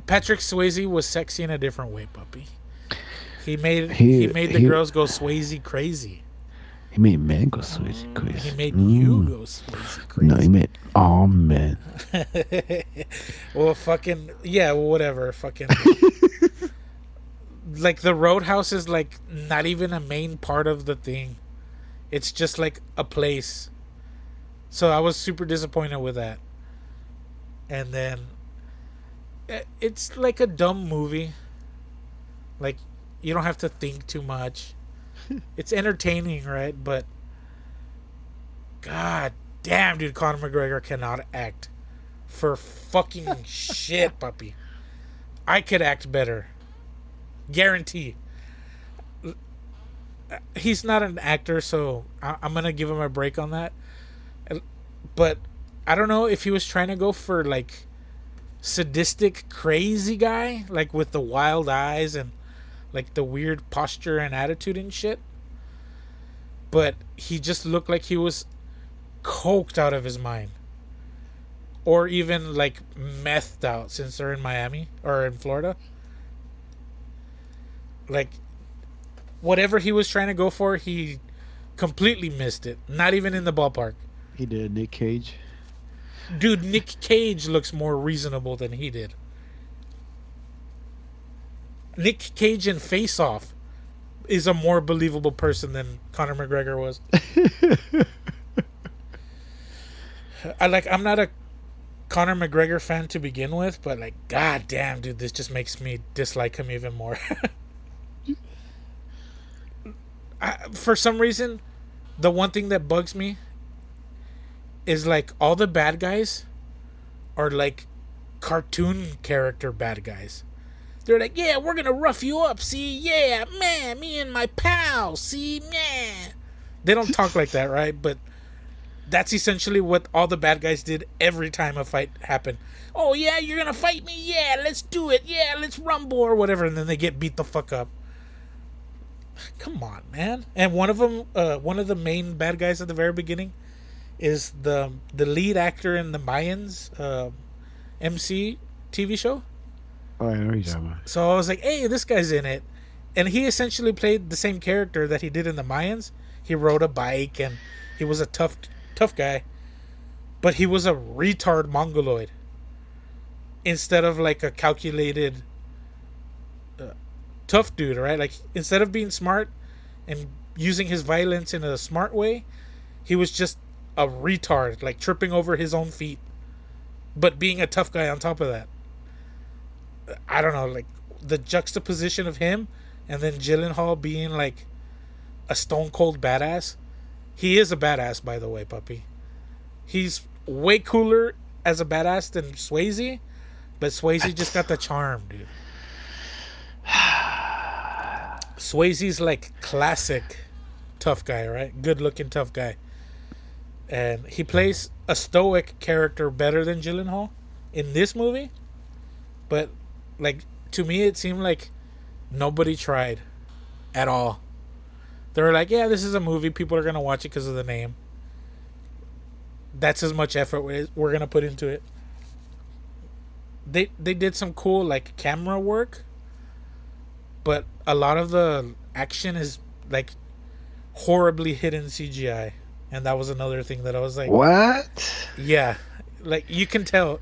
Patrick Swayze was sexy in a different way, puppy. He made the girls go Swayze crazy. He made men go Swayze crazy. He made you go Swayze crazy. No, he made all men. Well, fucking yeah, whatever. Fucking like the Roadhouse is like not even a main part of the thing. It's just like a place. So I was super disappointed with that. And then it's like a dumb movie. Like you don't have to think too much. It's entertaining, right? But god damn, dude, Conor McGregor cannot act for fucking shit, puppy. I could act better. Guarantee. He's not an actor, so I'm gonna give him a break on that. But I don't know if he was trying to go for like sadistic, crazy guy, like with the wild eyes and like the weird posture and attitude and shit. But he just looked like he was coked out of his mind. Or even like methed out, since they're in Miami or in Florida. Like whatever he was trying to go for, he completely missed it. Not even in the ballpark. He did Nick Cage. Dude, Nick Cage looks more reasonable than he did. Nick Cage in Face Off is a more believable person than Conor McGregor was. I'm not a Conor McGregor fan to begin with, but like, god damn, dude, this just makes me dislike him even more. For some reason, the one thing that bugs me is like all the bad guys are like cartoon character bad guys. They're like, yeah, we're gonna rough you up, see, yeah, man, me and my pal, see, man. They don't talk like that, right? But that's essentially what all the bad guys did every time a fight happened. Oh yeah, you're gonna fight me? Yeah, let's do it. Yeah, let's rumble or whatever, and then they get beat the fuck up. Come on, man. And one of them, one of the main bad guys at the very beginning, is the lead actor in the Mayans MC TV show. Oh, I know you're talking about. So I was like, hey, this guy's in it. And he essentially played the same character that he did in the Mayans. He rode a bike and he was a tough guy. But he was a retard mongoloid. Instead of like a calculated tough dude, right? Like instead of being smart and using his violence in a smart way, he was just a retard, like tripping over his own feet. But being a tough guy on top of that. I don't know, like the juxtaposition of him and then Gyllenhaal being like a stone cold badass. He is a badass, by the way, puppy. He's way cooler as a badass than Swayze, but Swayze just got the charm, dude. Swayze's like classic tough guy, right? Good looking tough guy. And he plays a stoic character better than Gyllenhaal in this movie. But like to me it seemed like nobody tried at all. They were like, yeah, this is a movie, people are gonna watch it because of the name. That's as much effort we're gonna put into it. They did some cool like camera work, but a lot of the action is like horribly hidden CGI, and that was another thing that I was like, what? Yeah, like you can tell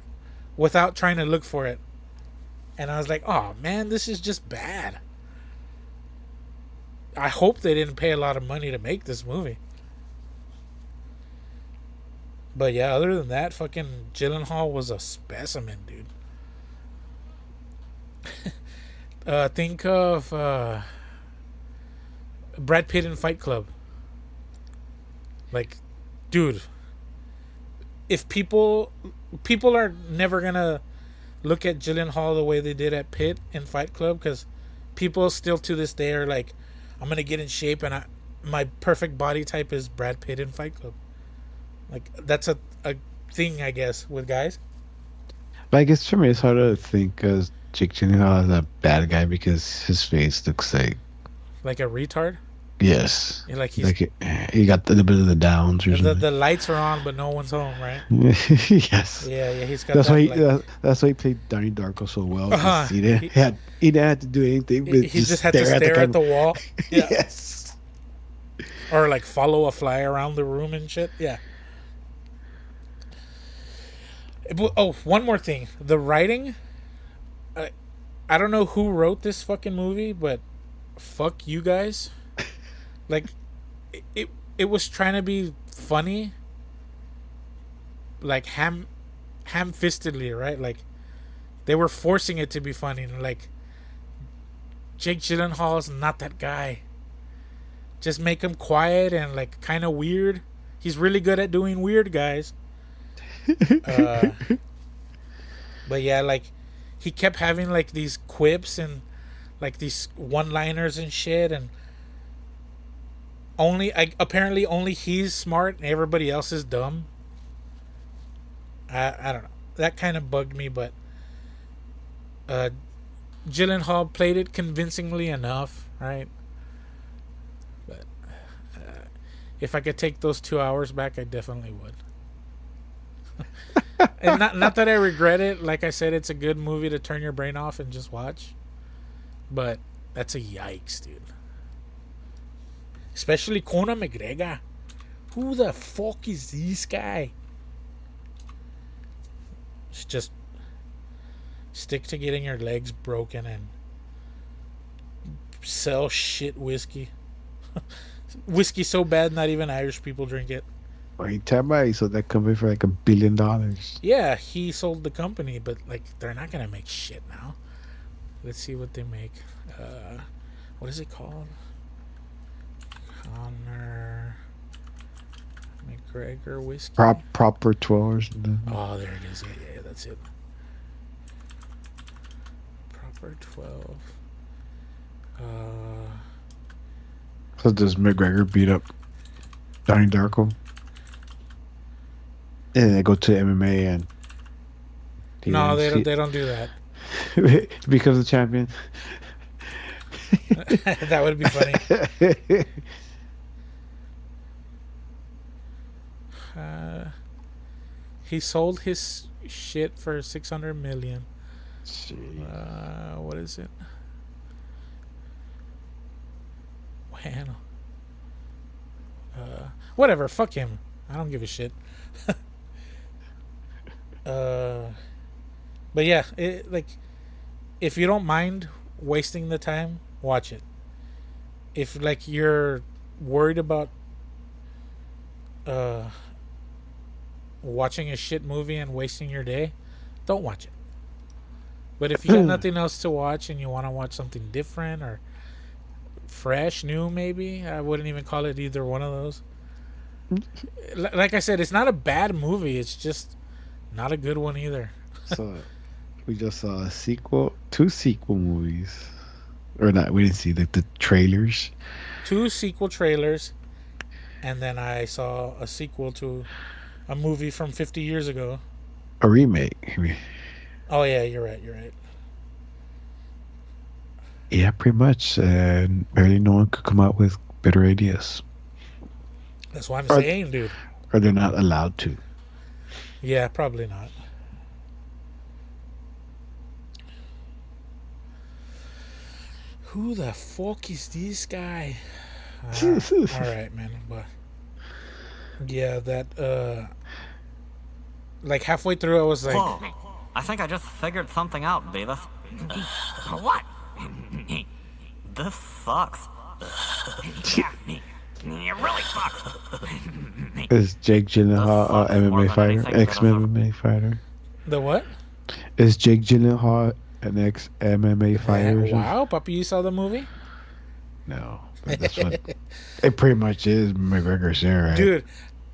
without trying to look for it. And I was like, oh man, this is just bad. I hope they didn't pay a lot of money to make this movie. But yeah, other than that, fucking Gyllenhaal was a specimen, dude. Think of Brad Pitt in Fight Club. Like, dude, if people are never gonna look at Gyllenhaal the way they did at Pitt in Fight Club, because people still to this day are like, I'm gonna get in shape, and my perfect body type is Brad Pitt in Fight Club. Like that's a thing, I guess, with guys. But I guess for me, it's hard to think as Jake Gyllenhaal as a bad guy because his face looks Like a retard. yes, Like he's like he got a little bit of the downs or the something. lights are on, but no one's home, right? Yes. Yeah. He's got That's that. why Like, that's why he played Donnie Darko so well. 'Cause Uh-huh. He didn't have to do anything. But he just had to stare at the wall. Yeah. Yes. Or like follow a fly around the room and shit. Yeah. Oh, one more thing. The writing. I don't know who wrote this fucking movie, but fuck you guys. Like, it was trying to be funny. Like ham-fistedly, right? Like they were forcing it to be funny. And like Jake Gyllenhaal's not that guy. Just make him quiet and like kind of weird. He's really good at doing weird guys. But yeah, like he kept having like these quips and like these one-liners and shit, and apparently only he's smart and everybody else is dumb. I don't know. That kind of bugged me, but Gyllenhaal played it convincingly enough, right? But if I could take those 2 hours back, I definitely would. And not that I regret it. Like I said, it's a good movie to turn your brain off and just watch. But that's a yikes, dude. Especially Conor McGregor. Who the fuck is this guy? Just stick to getting your legs broken and sell shit whiskey. Whiskey so bad, not even Irish people drink it. Well, he talking about he sold that company for like $1 billion. Yeah, he sold the company, but like they're not gonna make shit now. Let's see what they make. What is it called? Conor McGregor whiskey. Proper 12 or something. Oh, there it is. Yeah, that's it. Proper 12. So does McGregor beat up Donnie Darko? And they go to MMA and No, they don't do that. becomes a champion. That would be funny. He sold his shit for $600 million. What is it? Bueno. Whatever. Fuck him. I don't give a shit. But yeah, like if you don't mind wasting the time, watch it. If like you're worried about watching a shit movie and wasting your day, don't watch it. But if you got nothing else to watch and you want to watch something different or fresh, new, maybe, I wouldn't even call it either one of those. Like I said, it's not a bad movie. It's just not a good one either. So we just saw two sequel movies, or not? We didn't see the trailers. 2 sequel trailers, and then I saw a sequel to a movie from 50 years ago. A remake. Oh yeah, you're right. Yeah, pretty much. And barely no one could come out with better ideas. That's what I'm saying, dude. Or they're not allowed to. Yeah, probably not. Who the fuck is this guy? All right, man. But yeah, that like halfway through, I was like, Whoa. I think I just figured something out, Beavis. What? This sucks. Yeah, it really sucks. Is Jake Gyllenhaal an MMA fighter? Ex-MMA fighter? the what? Is Jake Gyllenhaal an ex-MMA fighter? Wow, Papi, you saw the movie? No. But that's what it pretty much is. McGregor's there, right? Dude,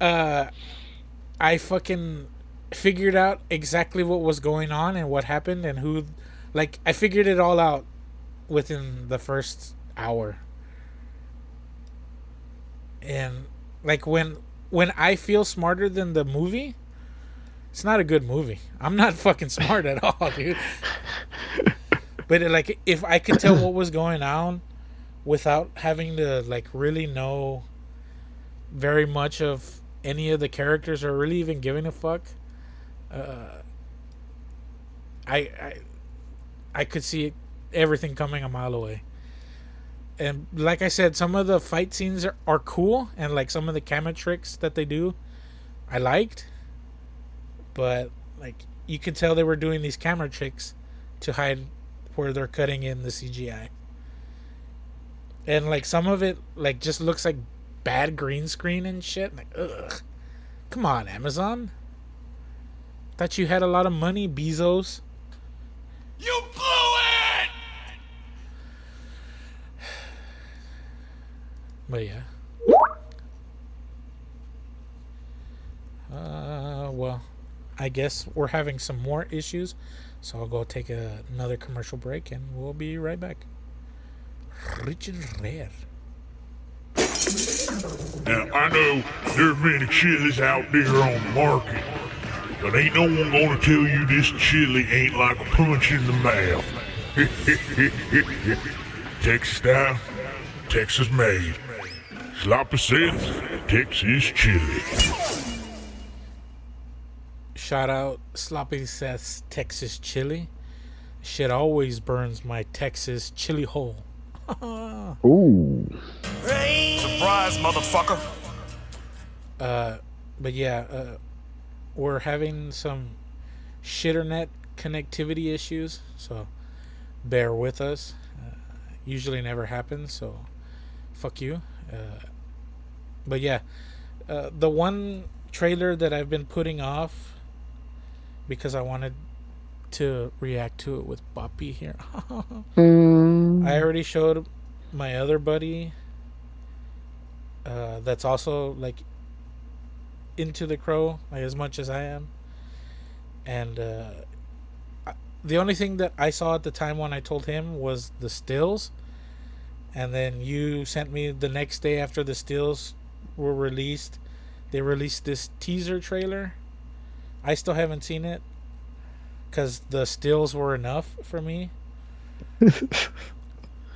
I fucking figured out exactly what was going on and what happened and who, like, I figured it all out within the first hour. And like when I feel smarter than the movie, it's not a good movie. I'm not fucking smart at all, dude. But like, if I could tell what was going on without having to like really know very much of any of the characters or really even giving a fuck, I could see everything coming a mile away. And like I said, some of the fight scenes are cool, and like some of the camera tricks that they do, I liked. But like, you could tell they were doing these camera tricks to hide where they're cutting in the CGI. And like some of it like just looks like bad green screen and shit. Like, ugh. Come on, Amazon. Thought you had a lot of money, Bezos. You blew it! But yeah. Well, I guess we're having some more issues, so I'll go take another commercial break, and we'll be right back. Rich and rare. Now, I know there are many chilies out there on the market, but ain't no one gonna tell you this chili ain't like a punch in the mouth. Texas style, Texas made. Sloppy Seth, Texas chili. Shout out Sloppy Seth's Texas chili. Shit always burns my Texas chili hole. Ooh. Surprise, motherfucker! But yeah, we're having some shitternet connectivity issues, so bear with us. Usually never happens, so fuck you. But yeah, the one trailer that I've been putting off because I wanted to react to it with Papi here. I already showed my other buddy that's also like into The Crow like as much as I am, and the only thing that I saw at the time when I told him was the stills, and then you sent me the next day after the stills were released. They released this teaser trailer. I still haven't seen it because the stills were enough for me.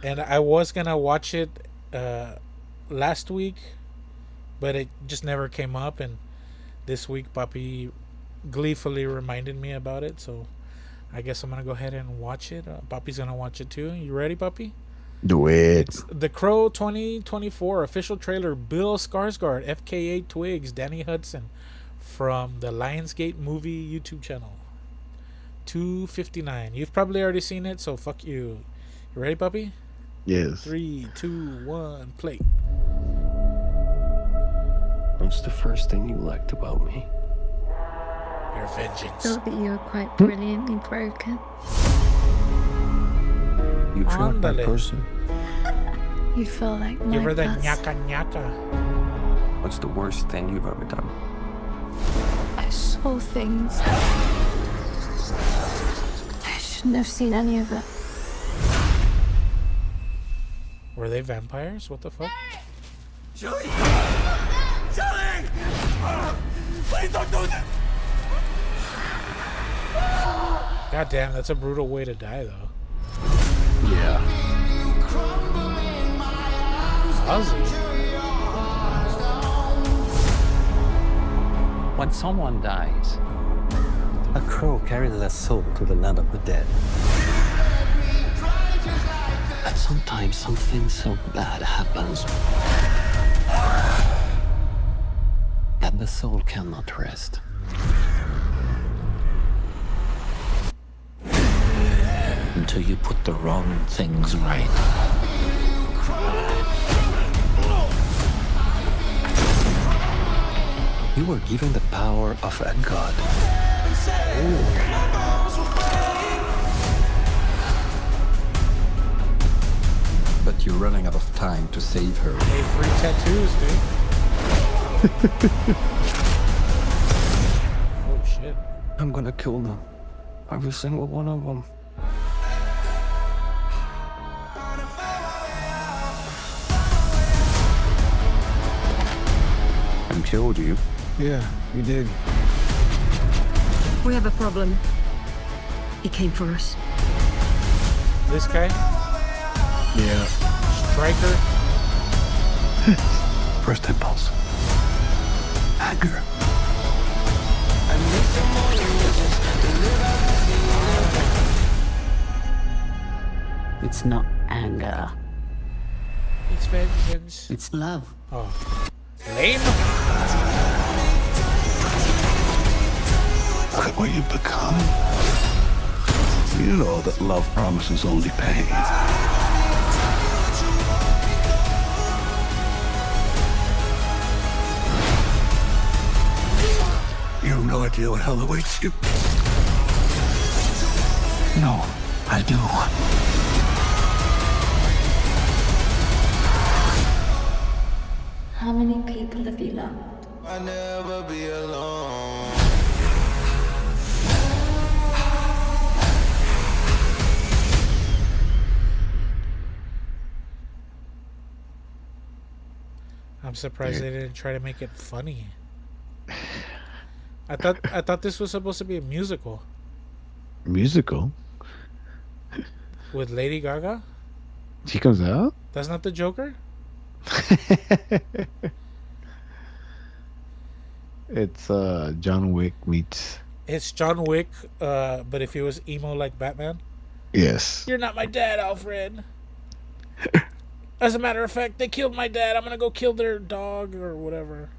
And I was gonna watch it last week, but it just never came up. And this week, Papi gleefully reminded me about it, so I guess I'm gonna go ahead and watch it. Papi's gonna watch it too. You ready, Papi? Do it. It's The Crow 2024 official trailer. Bill Skarsgård, FKA Twigs, Danny Hudson, from the Lionsgate Movie YouTube channel. 2:59. You've probably already seen it, so fuck you. You ready, Papi? Yes. 3, 2, 1, play. What's the first thing you liked about me? Your vengeance. I thought that you were quite brilliantly broken. You feel like that Ándale. person? You feel like my Give her the best. nyaka nyaka. What's the worst thing you've ever done? I saw things. I shouldn't have seen any of it. Were they vampires? What the fuck? Julie! Julie! Please don't do that! God damn, that's a brutal way to die, though. Yeah. Ozzy. When someone dies, a crow carries their soul to the land of the dead. But sometimes something so bad happens that the soul cannot rest. Until you put the wrong things right. You were given the power of a god. But you're running out of time to save her. Hey, free tattoos, dude. Oh, shit. I'm gonna kill them. Every single one of them. and killed you. Yeah, you did. We have a problem. He came for us. This guy, Yeah. Striker. First impulse. Anger. It's not anger. It's vengeance. It's love. Oh, lame. Look at what you've become. You know that love promises only pain. You have no idea what hell awaits you. No, I do. How many people have you loved? I'll never be alone. I'm surprised they didn't try to make it funny. I thought this was supposed to be a musical Musical? with Lady Gaga. She comes out? That's not the Joker. It's John Wick meets. It's John Wick, but if he was emo like Batman. Yes. You're not my dad, Alfred. As a matter of fact, they killed my dad. I'm gonna go kill their dog or whatever.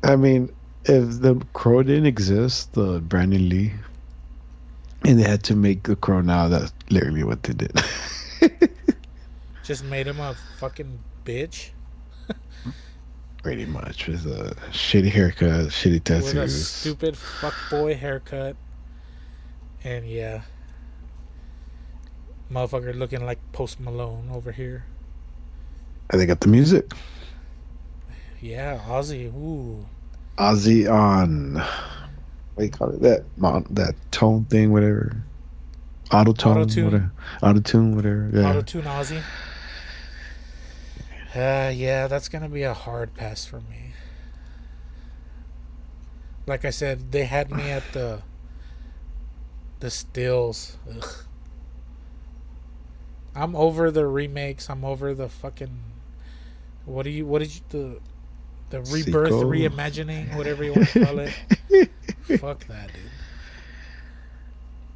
I mean, if the Crow didn't exist, the Brandon Lee, and they had to make the Crow now, that's literally what they did. Just made him a fucking bitch. Pretty much. With a shitty haircut, shitty tattoos. With a stupid fuckboy haircut. And yeah. Motherfucker looking like Post Malone over here. And they got the music. Yeah, Ozzy. Ooh. Ozzy on. What do you call it? That tone thing, whatever. Auto-tone. Auto-tune. Auto-tune, whatever. Yeah. Auto-tune Ozzy. Yeah, that's gonna be a hard pass for me. Like I said, they had me at the stills. Ugh. I'm over the remakes. I'm over the fucking what did you the rebirth, Sequel. reimagining, whatever you want to call it. Fuck that, dude.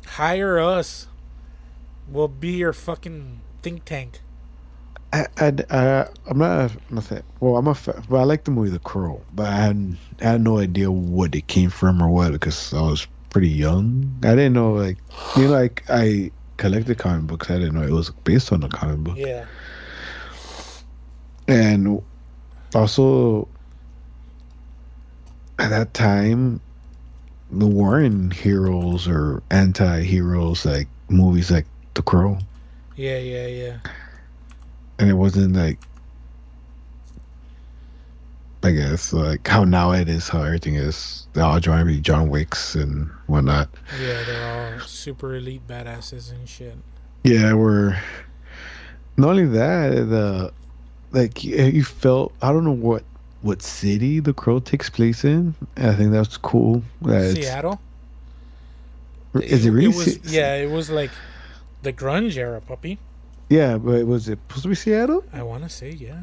Hire us. We'll be your fucking think tank. I'm not a fan. Well, but I like the movie The Crow, but I had no idea what it came from or what, because I was pretty young. I didn't know, like, like I collected comic books. I didn't know it was based on a comic book. Yeah. And also, at that time, there weren't heroes or anti-heroes like movies like The Crow. Yeah. And it wasn't like, I guess, like how now it is, how everything is. They're all trying to be John Wicks and whatnot. Yeah, they're all super elite badasses and shit. Yeah, we're not only that, like you felt, I don't know what city The Crow takes place in. I think that's cool. Seattle? Is it really? It was like the grunge era, puppy. Yeah, but was it supposed to be Seattle? I want to say, yeah.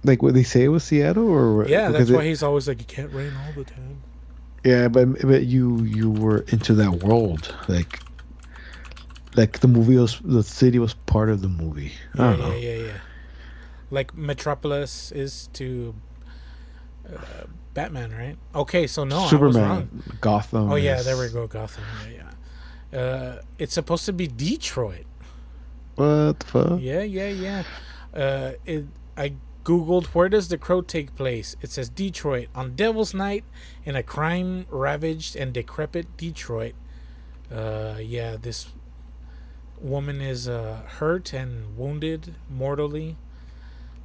Like, what they say it was Seattle, or yeah, that's why he's always like, it can't rain all the time. Yeah, but you were into that world, like the movie the city was part of the movie. I don't know. Yeah. Like Metropolis is to Batman, right? Okay, so no, Superman, I was wrong. Gotham. Oh yeah, there we go, Gotham. Yeah. It's supposed to be Detroit. What the fuck? Yeah. I googled where does The Crow take place. It says Detroit on Devil's Night in a crime-ravaged and decrepit Detroit. This woman is hurt and wounded mortally,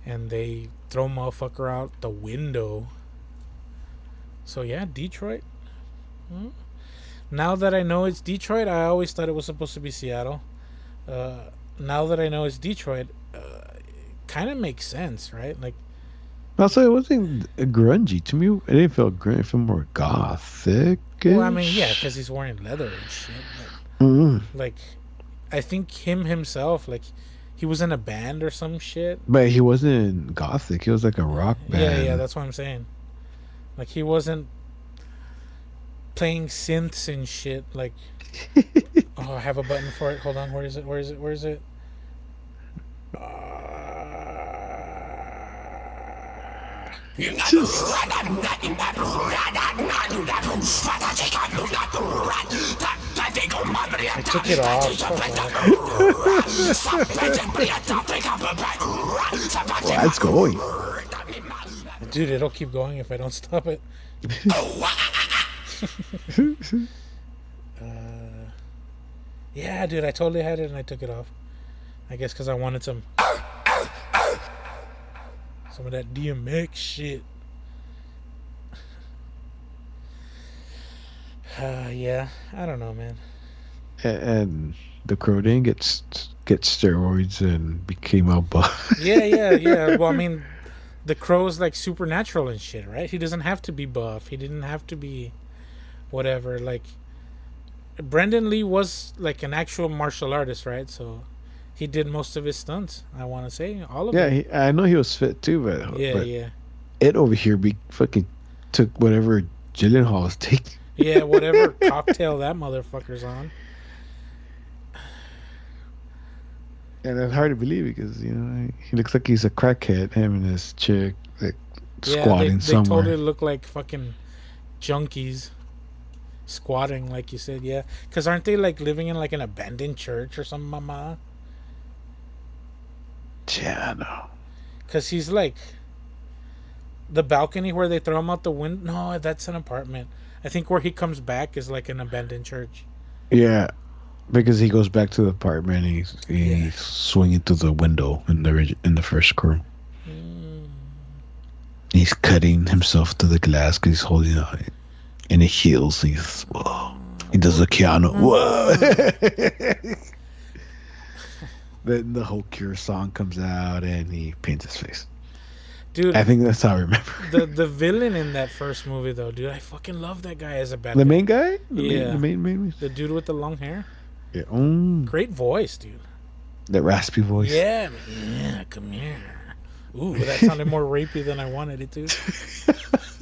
and they throw motherfucker out the window. So yeah, Detroit. Now that I know it's Detroit, I always thought it was supposed to be Seattle. Now that I know it's Detroit, it kind of makes sense, right? Like, Also, it wasn't grungy to me. It didn't feel grungy. It felt more gothic. Well, I mean, yeah, because he's wearing leather and shit. Like, I think himself, like, he was in a band or some shit. But he wasn't gothic. He was like a rock band. Yeah, that's what I'm saying. Like, he wasn't playing synths and shit. Like, oh, I have a button for it. Hold on. Where is it? I took it off. Well, that's going. Dude, it'll keep going if I don't stop it. Yeah, dude, I totally had it and I took it off. I guess because I wanted some of that DMX shit. Yeah, I don't know, man. And the Crow didn't get steroids and became all buff. Yeah. Well, I mean, the Crow's like supernatural and shit, right? He doesn't have to be buff. He didn't have to be whatever. Like, Brendan Lee was like an actual martial artist, right? So he did most of his stunts. I want to say all of them. Yeah, I know he was fit too, but Yeah. Ed over here fucking took whatever Gyllenhaal was taking. Yeah, whatever cocktail that motherfucker's on. And it's hard to believe because he looks like he's a crackhead. Him and his chick, like squatting somewhere. They totally look like fucking junkies. Squatting, like you said, yeah. Because aren't they like living in like an abandoned church or something, mama? Yeah, I know. Because he's like the balcony where they throw him out the window. No, that's an apartment. I think where he comes back is like an abandoned church. Yeah, because he goes back to the apartment and he's swinging through the window in the first Crow. He's cutting himself through the glass because he's holding it, and it heals. He does a Keanu. Whoa. Then the whole Cure song comes out and he paints his face. Dude, I think that's how I remember. The villain in that first movie, though, dude, I fucking love that guy as a bad guy. The main guy? The main. The dude with the long hair. Yeah. Great voice, dude. That raspy voice. Yeah, come here. Ooh, that sounded more rapey than I wanted it to.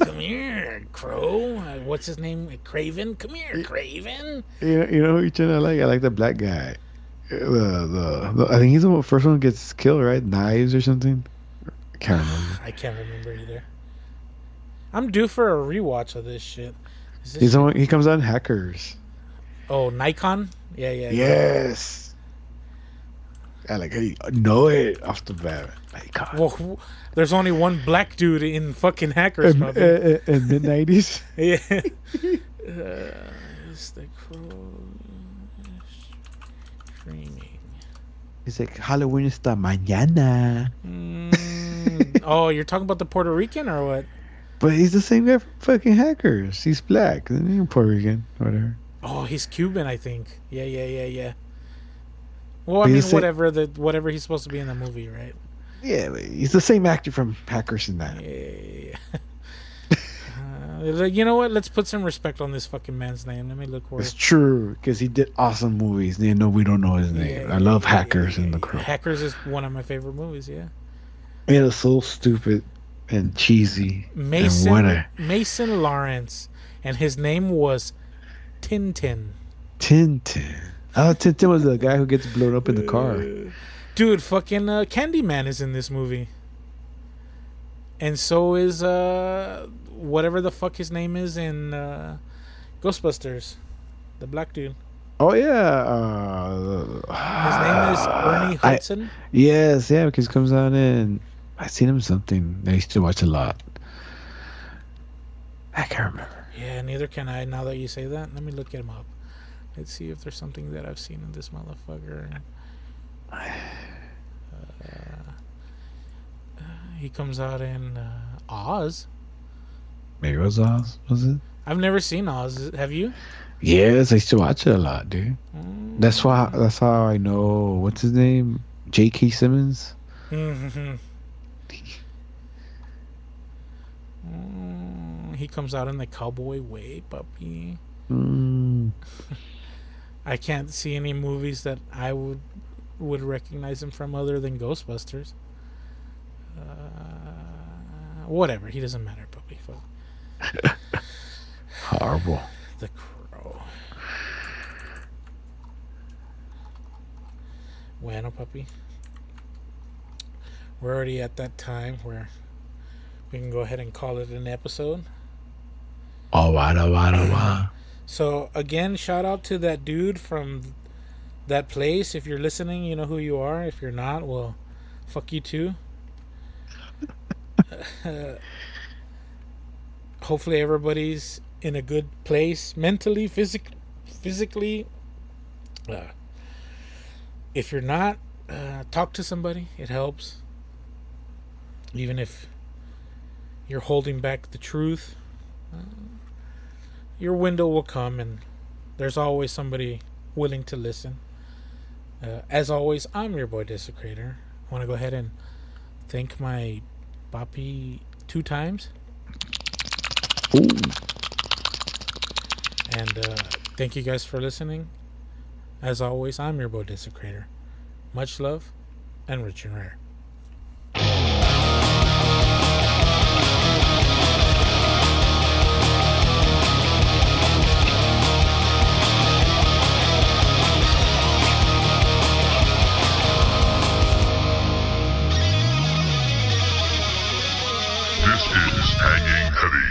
Come here, Crow. What's his name? Craven? Come here, Craven. You know who you're like? I like the black guy. I think he's the first one who gets killed, right? Knives or something. I can't remember. I can't remember either. I'm due for a rewatch of this shit. He comes out in Hackers. Oh, Nikon? Yeah. Yes. I like how you know it off the bat. Nikon. Well, there's only one black dude in fucking Hackers, probably. In the 90s? Yeah. It's the Crow streaming. He's like, Halloween esta mañana. Oh, you're talking about the Puerto Rican or what? But he's the same guy from fucking Hackers. He's black. He's Puerto Rican. Whatever. Oh, he's Cuban, I think. Yeah. Well, I mean, whatever he's supposed to be in the movie, right? Yeah, he's the same actor from Hackers and that. Yeah. You know what? Let's put some respect on this fucking man's name. Let me look for It's true, because he did awesome movies. We don't know his name. I love Hackers and The Crow. Hackers is one of my favorite movies, yeah. It was so stupid and cheesy. Mason Lawrence, and his name was Tintin. Oh, Tintin was the guy who gets blown up in the car. Dude, fucking Candyman is in this movie. And so is whatever the fuck his name is in Ghostbusters. The black dude. Oh, yeah. His name is Ernie Hudson. Yes, because he comes out in... I've seen him something. I used to watch a lot. I can't remember. Yeah, neither can I now that you say that. Let me look him up. Let's see if there's something that I've seen in this motherfucker. He comes out in Oz. Maybe it was Oz, was it? I've never seen Oz. Have you? Yes, I used to watch it a lot, dude. That's how I know, what's his name? J.K. Simmons? Mm-hmm. He comes out in the cowboy way, puppy. I can't see any movies that I would recognize him from other than Ghostbusters. Whatever, he doesn't matter, puppy. Horrible. The Crow. Bueno, puppy. We're already at that time where we can go ahead and call it an episode. All right. So again, shout out to that dude from that place. If you're listening, you know who you are. If you're not, well, fuck you too. Hopefully everybody's in a good place mentally, physically. If you're not, talk to somebody. It helps. Even if you're holding back the truth, your window will come, and there's always somebody willing to listen. As always, I'm your boy Desecrator. I want to go ahead and thank my papi 2 times. Ooh. And thank you guys for listening. As always, I'm your boy Desecrator. Much love, and rich and rare. This is Hanging Heavy.